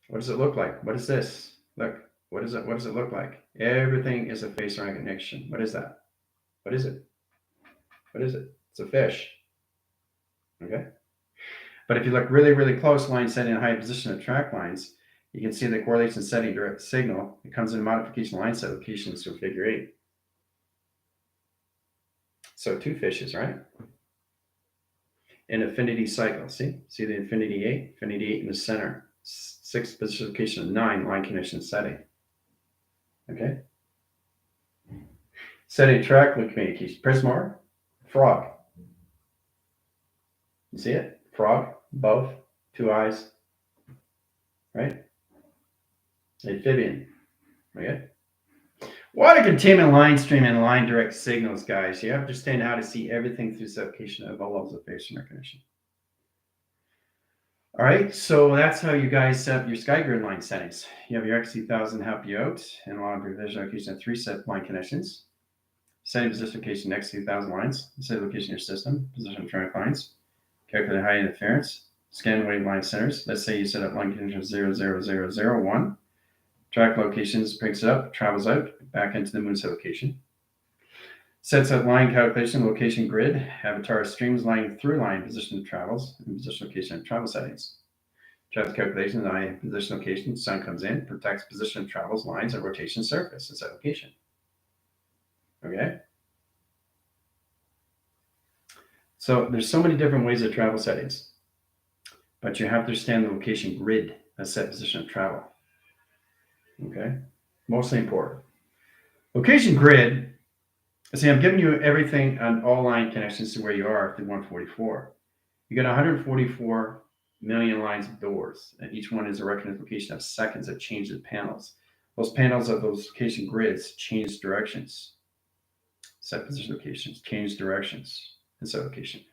What does it look like? What is this? Look, what does it look like? Everything is a face recognition. What is that? What is it? What is it? It's a fish. Okay. But if you look really close, line setting and high position of track lines, you can see the correlation setting direct signal. It comes in modification line set locations to figure 8. So 2 fishes, right? An infinity cycle. See the infinity 8? Infinity 8 in the center. 6 position location of 9 line connection setting. Okay. Setting track communication. Prismar, frog. You see it? Frog, both, 2 eyes, right? Amphibian, okay? Water containment line stream and line direct signals, guys. You have to understand how to see everything through suffocation of all levels of face recognition. All right, so that's how you guys set up your sky grid line settings. You have your X2000 help you out, and along with your vision location of 3 set line connections. Setting position location X2000 lines, set location of your system, position track lines, calculate high interference, scan wave line centers. Let's say you set up line connection of 00001. Track locations picks it up, travels out, back into the moon set location. Sets up line calculation, location grid, avatar streams line through line position of travels, and position location of travel settings. Travel calculation, line position location, sun comes in, protects position of travels, lines, and rotation surface and set location. Okay. So there's so many different ways of travel settings, but you have to understand the location grid, a set position of travel. Okay, mostly important. Location grid, see, I'm giving you everything on all line connections to where you are through 144. You got 144 million lines of doors, and each one is a recognition location of seconds that change the panels. Those panels of those location grids change directions. Set position locations, change directions, and set location.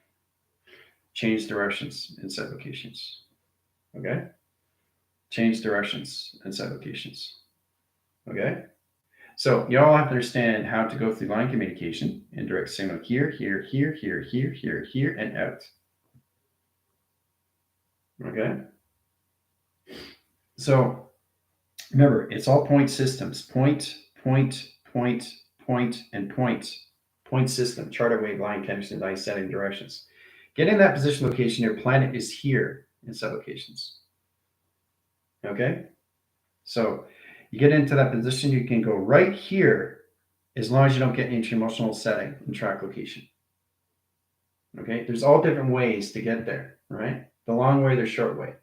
Change directions and set locations. Okay? Change directions and set locations. Okay? So you all have to understand how to go through line communication and direct signal here, and out. Okay? So remember, it's all point systems. Point, and point. point system, charter wave, line connection, line setting directions. Get in that position location. Your planet is here in set locations. Okay? So you get into that position, you can go right here as long as you don't get into emotional setting and track location. Okay? There's all different ways to get there, right? The long way, the short way.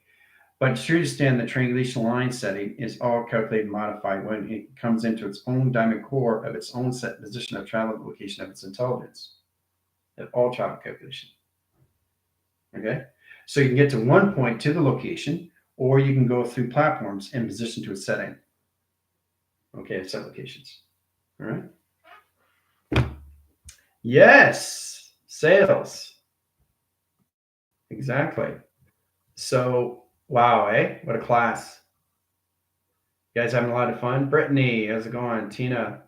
But you understand that triangulation line setting is all calculated and modified when it comes into its own diamond core of its own set position of travel location of its intelligence. At all travel calculation. Okay? So you can get to one point to the location, or you can go through platforms and position to a setting. Okay, set locations. All right. Yes, sales. Exactly. So, wow, what a class. You guys having a lot of fun? Brittany, how's it going? Tina.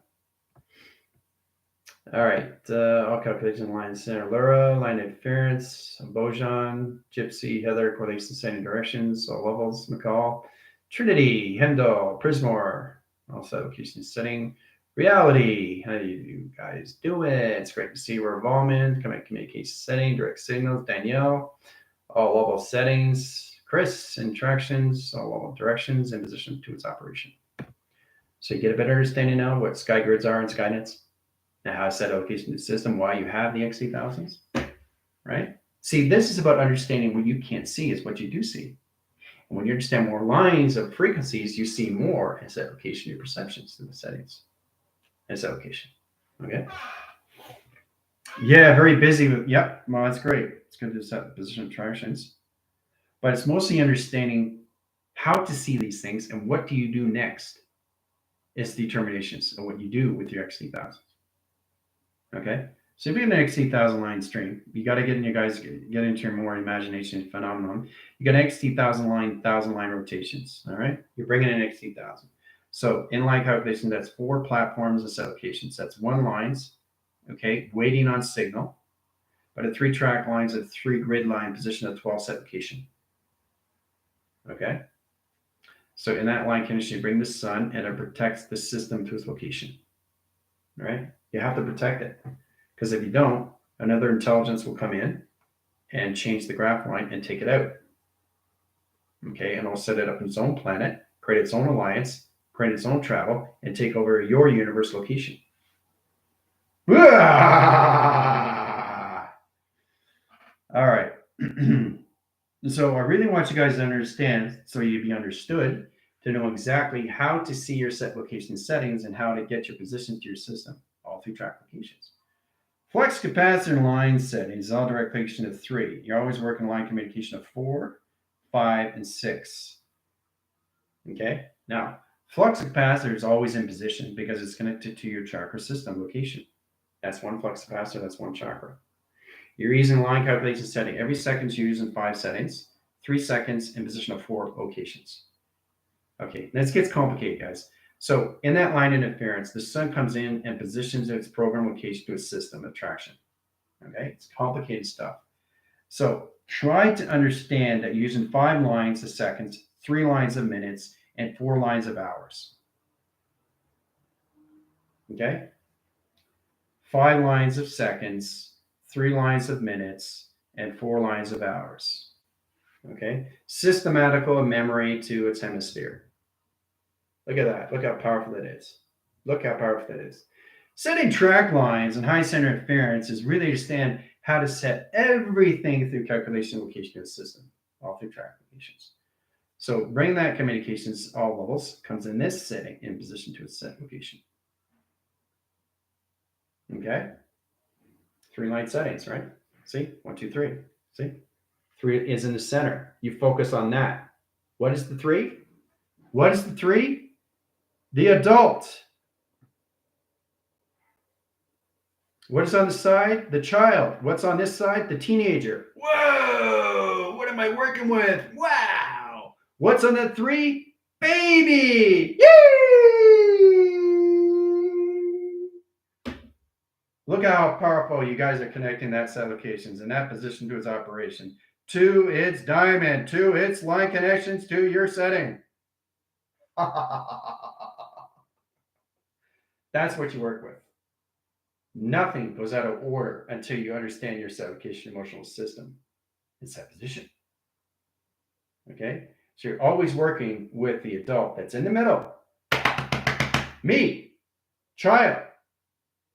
All right. All calculation lines center. Laura, line interference. Bojan, Gypsy, Heather, correlation setting directions, all levels. McCall, Trinity, Hendel, Prismore, all set location setting. Reality, how do you guys doing? It's great to see you. Involvement, communication setting, direct signals. Danielle, all level settings. Chris, interactions, all level directions, and position to its operation. So you get a better understanding now what sky grids are and skynets, and how to set allocation to the system, why you have the XC1000s, right? See, this is about understanding what you can't see is what you do see. And when you understand more lines of frequencies, you see more as allocation of your perceptions to the settings as allocation. Okay. Yeah, very busy with, yep, well, that's great. It's good to set the position attractions. But it's mostly understanding how to see these things and what do you do next is determinations of what you do with your XC1000s. Okay. So if you're in the XT1000 line stream, you got to get in your guys, get into your more imagination phenomenon. You got XT1000 line, 1,000 line rotations. All right. You're bringing in XT1000. So in line calculation, that's 4 platforms and set locations. That's 1 lines. Okay. Waiting on signal. But at 3 track lines, at 3 grid line position at 12 set location. Okay. So in that line condition, you bring the sun and it protects the system to its location. All right. You have to protect it. Because if you don't, another intelligence will come in and change the graph line and take it out. Okay, and it'll set it up in its own planet, create its own alliance, create its own travel, and take over your universe location. All right. So I really want you guys to understand, so you be understood, to know exactly how to see your set location settings and how to get your position to your system, all through track locations. Flex capacitor line settings is all direct connection of 3. You're always working line communication of 4, 5, and 6. Okay? Now, flux capacitor is always in position because it's connected to your chakra system location. That's 1 flux capacitor, that's 1 chakra. You're using line calculation setting. Every second you're using 5 settings, 3 seconds in position of 4 locations. Okay, this gets complicated, guys. So in that line interference, the sun comes in and positions its program location to a system of traction. Okay, it's complicated stuff. So try to understand that using 5 lines of seconds, 3 lines of minutes, and 4 lines of hours. Okay, 5 lines of seconds, 3 lines of minutes, and 4 lines of hours. Okay, systematical memory to its hemisphere. Look at that. Look how powerful it is. Look how powerful it is. Setting track lines and high center interference is really understand how to set everything through calculation location of the system, all through track locations. So bring that communications all levels comes in this setting in position to its set location. Okay. 3 line settings, right? See, 1, 2, 3. See, 3 is in the center. You focus on that. What is the 3? What is the 3? The adult. What is on the side? The child. What's on this side? The teenager. Whoa! What am I working with? Wow! What's on that 3? Baby! Yay! Look how powerful you guys are connecting that set locations and that position to its operation, to its diamond, to its line connections, to your setting. That's what you work with. Nothing goes out of order until you understand your set location emotional system in set position. Okay? So you're always working with the adult that's in the middle. Me, child,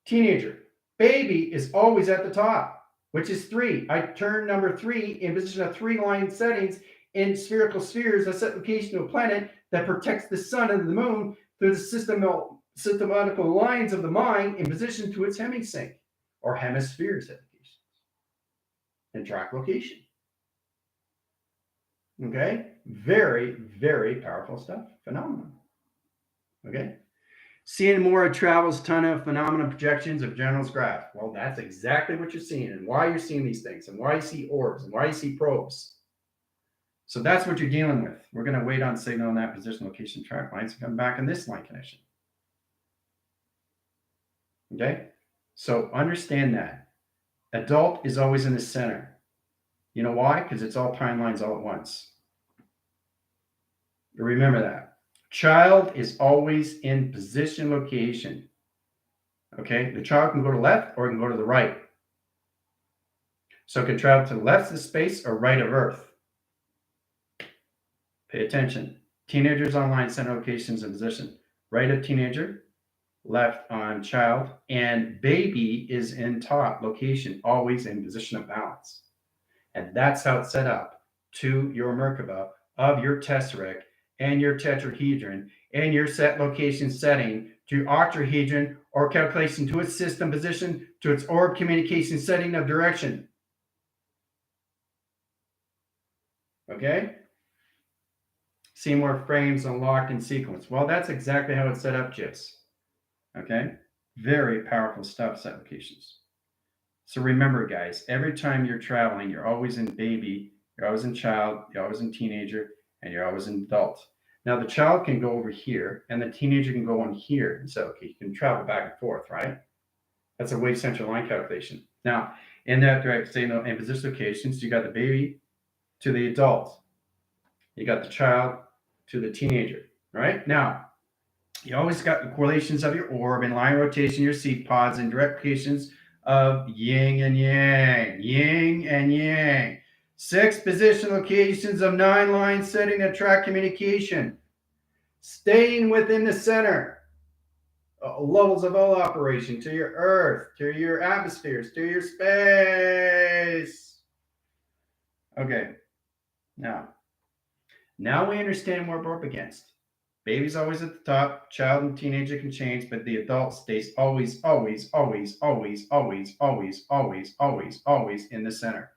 teenager, baby is always at the top, which is 3. I turn number 3 in position of 3-line settings in spherical spheres, a set location of a planet that protects the sun and the moon through the systematical lines of the mind in position to its hemisync or hemispheres applications and track location. Okay, very, very powerful stuff. Phenomenon. Okay, seeing more travels ton of phenomena projections of General's graph. Well, that's exactly what you're seeing and why you're seeing these things and why you see orbs and why you see probes. So that's what you're dealing with. We're going to wait on signal in that position, location, track lines and come back in this line connection. Okay, so understand that. Adult is always in the center. You know why? Because it's all timelines all at once. Remember that. Child is always in position location. Okay, the child can go to left or it can go to the right. So it can travel to the left of space or right of Earth. Pay attention. Teenagers on line center locations and position. Right of teenager, left on child, and baby is in top location, always in position of balance. And that's how it's set up to your Merkaba of your tesseract and your tetrahedron and your set location setting to octahedron or calculation to its system position to its orb communication setting of direction. Okay? See more frames unlocked in sequence. Well, that's exactly how it's set up, Chips. Okay? Very powerful stuff, set locations. So remember, guys, every time you're traveling, you're always in baby, you're always in child, you're always in teenager, and you're always in adult. Now, the child can go over here, and the teenager can go on here. And so, okay, you can travel back and forth, right? That's a wave central line calculation. Now, in that direct signal and position locations, you got the baby to the adult. You got the child to the teenager, right? Now, you always got the correlations of your orb and line rotation, your seed pods, and direct locations of yin and yang, yin and yang. 6 position locations of 9 lines setting a track communication. Staying within the center. Levels of all operation to your Earth, to your atmospheres, to your space. Okay. Now we understand what we're up against. Baby's always at the top, child and teenager can change, but the adult stays always, always, always, always, always, always, always, always, always in the center.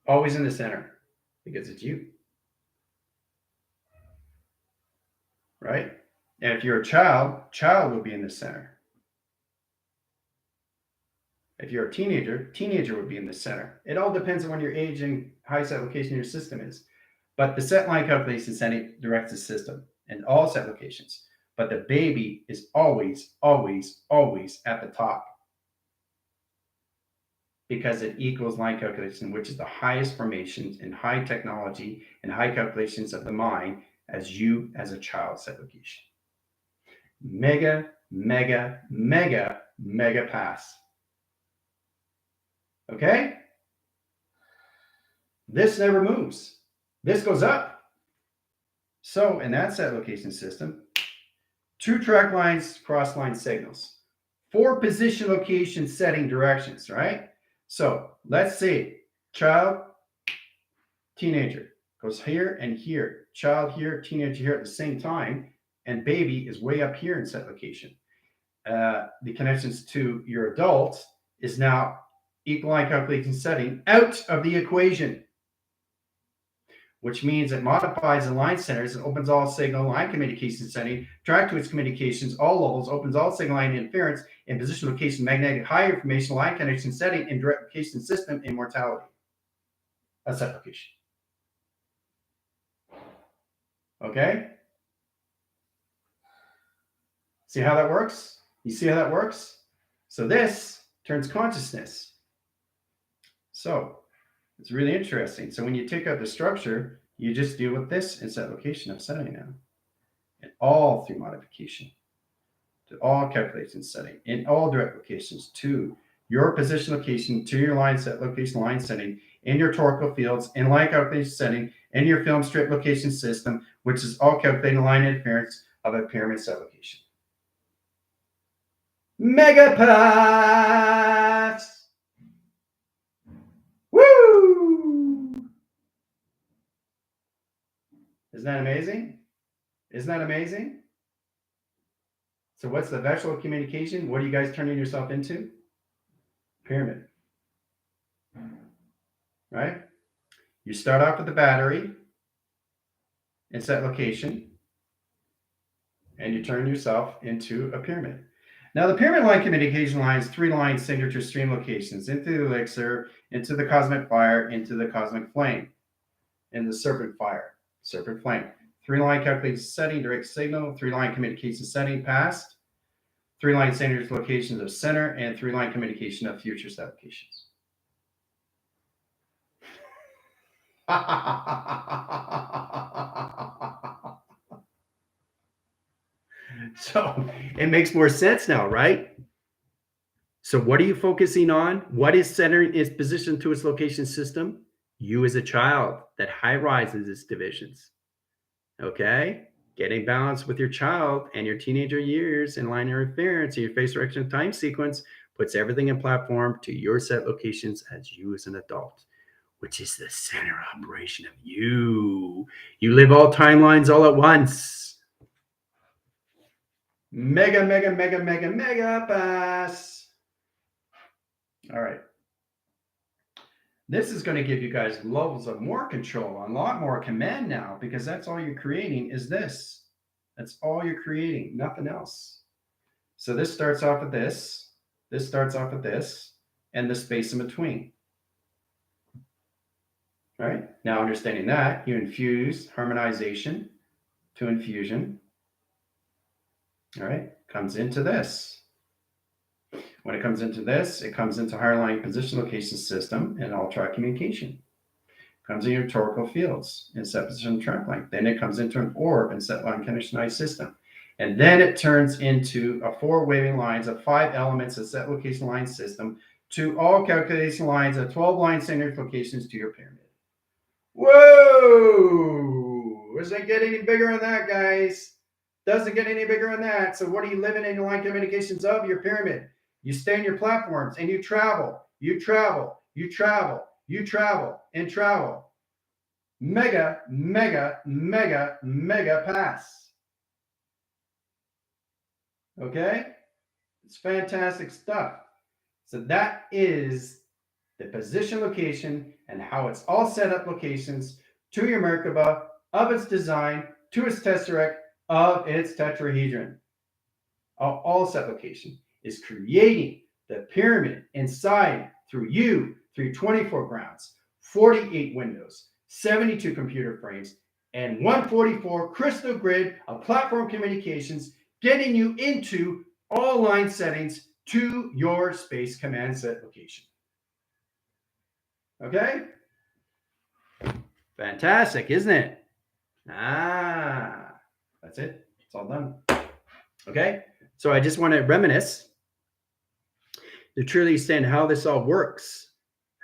Always in the center, because it's you. Right? And if you're a child will be in the center. If you're a teenager would be in the center. It all depends on when your age and high set location your system is. But the set line calculation setting directs the system and all set locations. But the baby is always, always, always at the top because it equals line calculation, which is the highest formations in high technology and high calculations of the mind as you as a child set location. Mega, mega, mega, mega pass. Okay? This never moves. This goes up. So in that set location system, 2 track lines, cross line signals, 4 position location setting directions, right? So let's see, child, teenager goes here and here, child here, teenager here at the same time, and baby is way up here in set location. The connections to your adult is now equal line calculation setting out of the equation, which means it modifies the line centers and opens all signal line communication setting, track to its communications, all levels, opens all signal line interference in position location, magnetic high information line connection setting, and direct location system immortality. That's application. Okay? See how that works? You see how that works? So this turns consciousness. So it's really interesting. So when you take out the structure, you just deal with this in set location of setting now. And all through modification to all calculation setting in all direct locations to your position location, to your line set location line setting, in your torque fields, in line calculation setting, in your film strip location system, which is all calculating line interference of a pyramid set location. Megapaths! Woo! Isn't that amazing? Isn't that amazing? So what's the vectoral communication? What are you guys turning yourself into? Pyramid. Right? You start off with the battery in set location, and you turn yourself into a pyramid. Now, the pyramid line communication line is 3 line signature stream locations into the elixir, into the cosmic fire, into the cosmic flame, and the serpent fire, serpent flame. 3 line calculation setting, direct signal, 3 line communication setting, past, 3 line signature locations of center, and 3 line communication of future set locations. So it makes more sense now, right? So what are you focusing on? What is centering its position to its location system? You as a child that high rises its divisions. Okay? Getting balance with your child and your teenager years in line interference and your phase direction time sequence puts everything in platform to your set locations as you as an adult, which is the center operation of you. You live all timelines all at once. Mega pass. All right. This is going to give you guys levels of more control, a lot more command now, because that's all you're creating is this. That's all you're creating, nothing else. So this starts off with this. This starts off with this, and the space in between. All right. Now, understanding that, you infuse harmonization to infusion. All right, comes into this. When it comes into this, it comes into higher line position location system and all track communication. Comes in your torcal fields in set position track length. Then it comes into an orb and set line conditionized system. And then it turns into a 4 waving lines of 5 elements of set location line system to all calculation lines of 12 line standard locations to your pyramid. Whoa! Doesn't get any bigger than that, guys. Doesn't get any bigger than that. So what are you living in your line communications of? Your pyramid. You stay in your platforms and you travel. You travel. You travel. You travel and travel. Mega pass. Okay? It's fantastic stuff. So that is the position location and how it's all set up locations to your Merkaba, of its design, to its tesseract, of its tetrahedron. All set location is creating the pyramid inside through you, through 24 grounds, 48 windows, 72 computer frames, and 144 crystal grid of platform communications, getting you into all line settings to your space command set location. Okay? Fantastic, isn't it? That's it. It's all done. Okay? So I just want to reminisce to truly understand how this all works,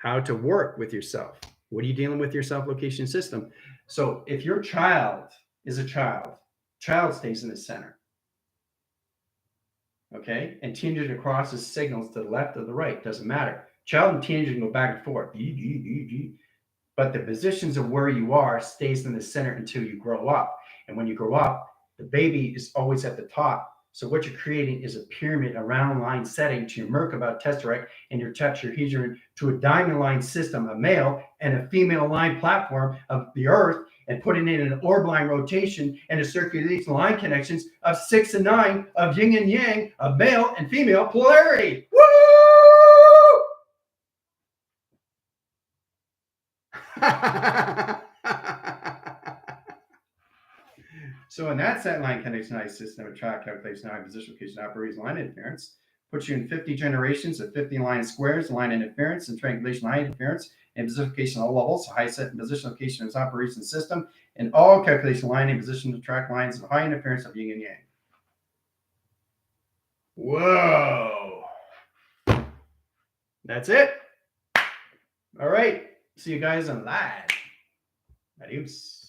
how to work with yourself. What are you dealing with your self-location system? So if your child is a child stays in the center. Okay? And teenager crosses signals to the left or the right. Doesn't matter. Child and teenager can go back and forth. But the positions of where you are stays in the center until you grow up. And when you grow up, the baby is always at the top. So what you're creating is a pyramid around line setting to your Merkaba tesseract and your tetrahedron to a diamond line system, a male and a female line platform of the Earth, and putting it in an orb line rotation and a circulation line connections of 6 and 9 of yin and yang of male and female polarity. Woo! So in that set line connectionized system of track calculation, line position, location, operation, line interference, puts you in 50 generations of 50 line squares, line interference, and triangulation line interference, and position location all levels, high set and position location of its operation system, and all calculation line and position of track lines of high interference of yin and yang. Whoa. That's it. All right. See you guys on live. Adios.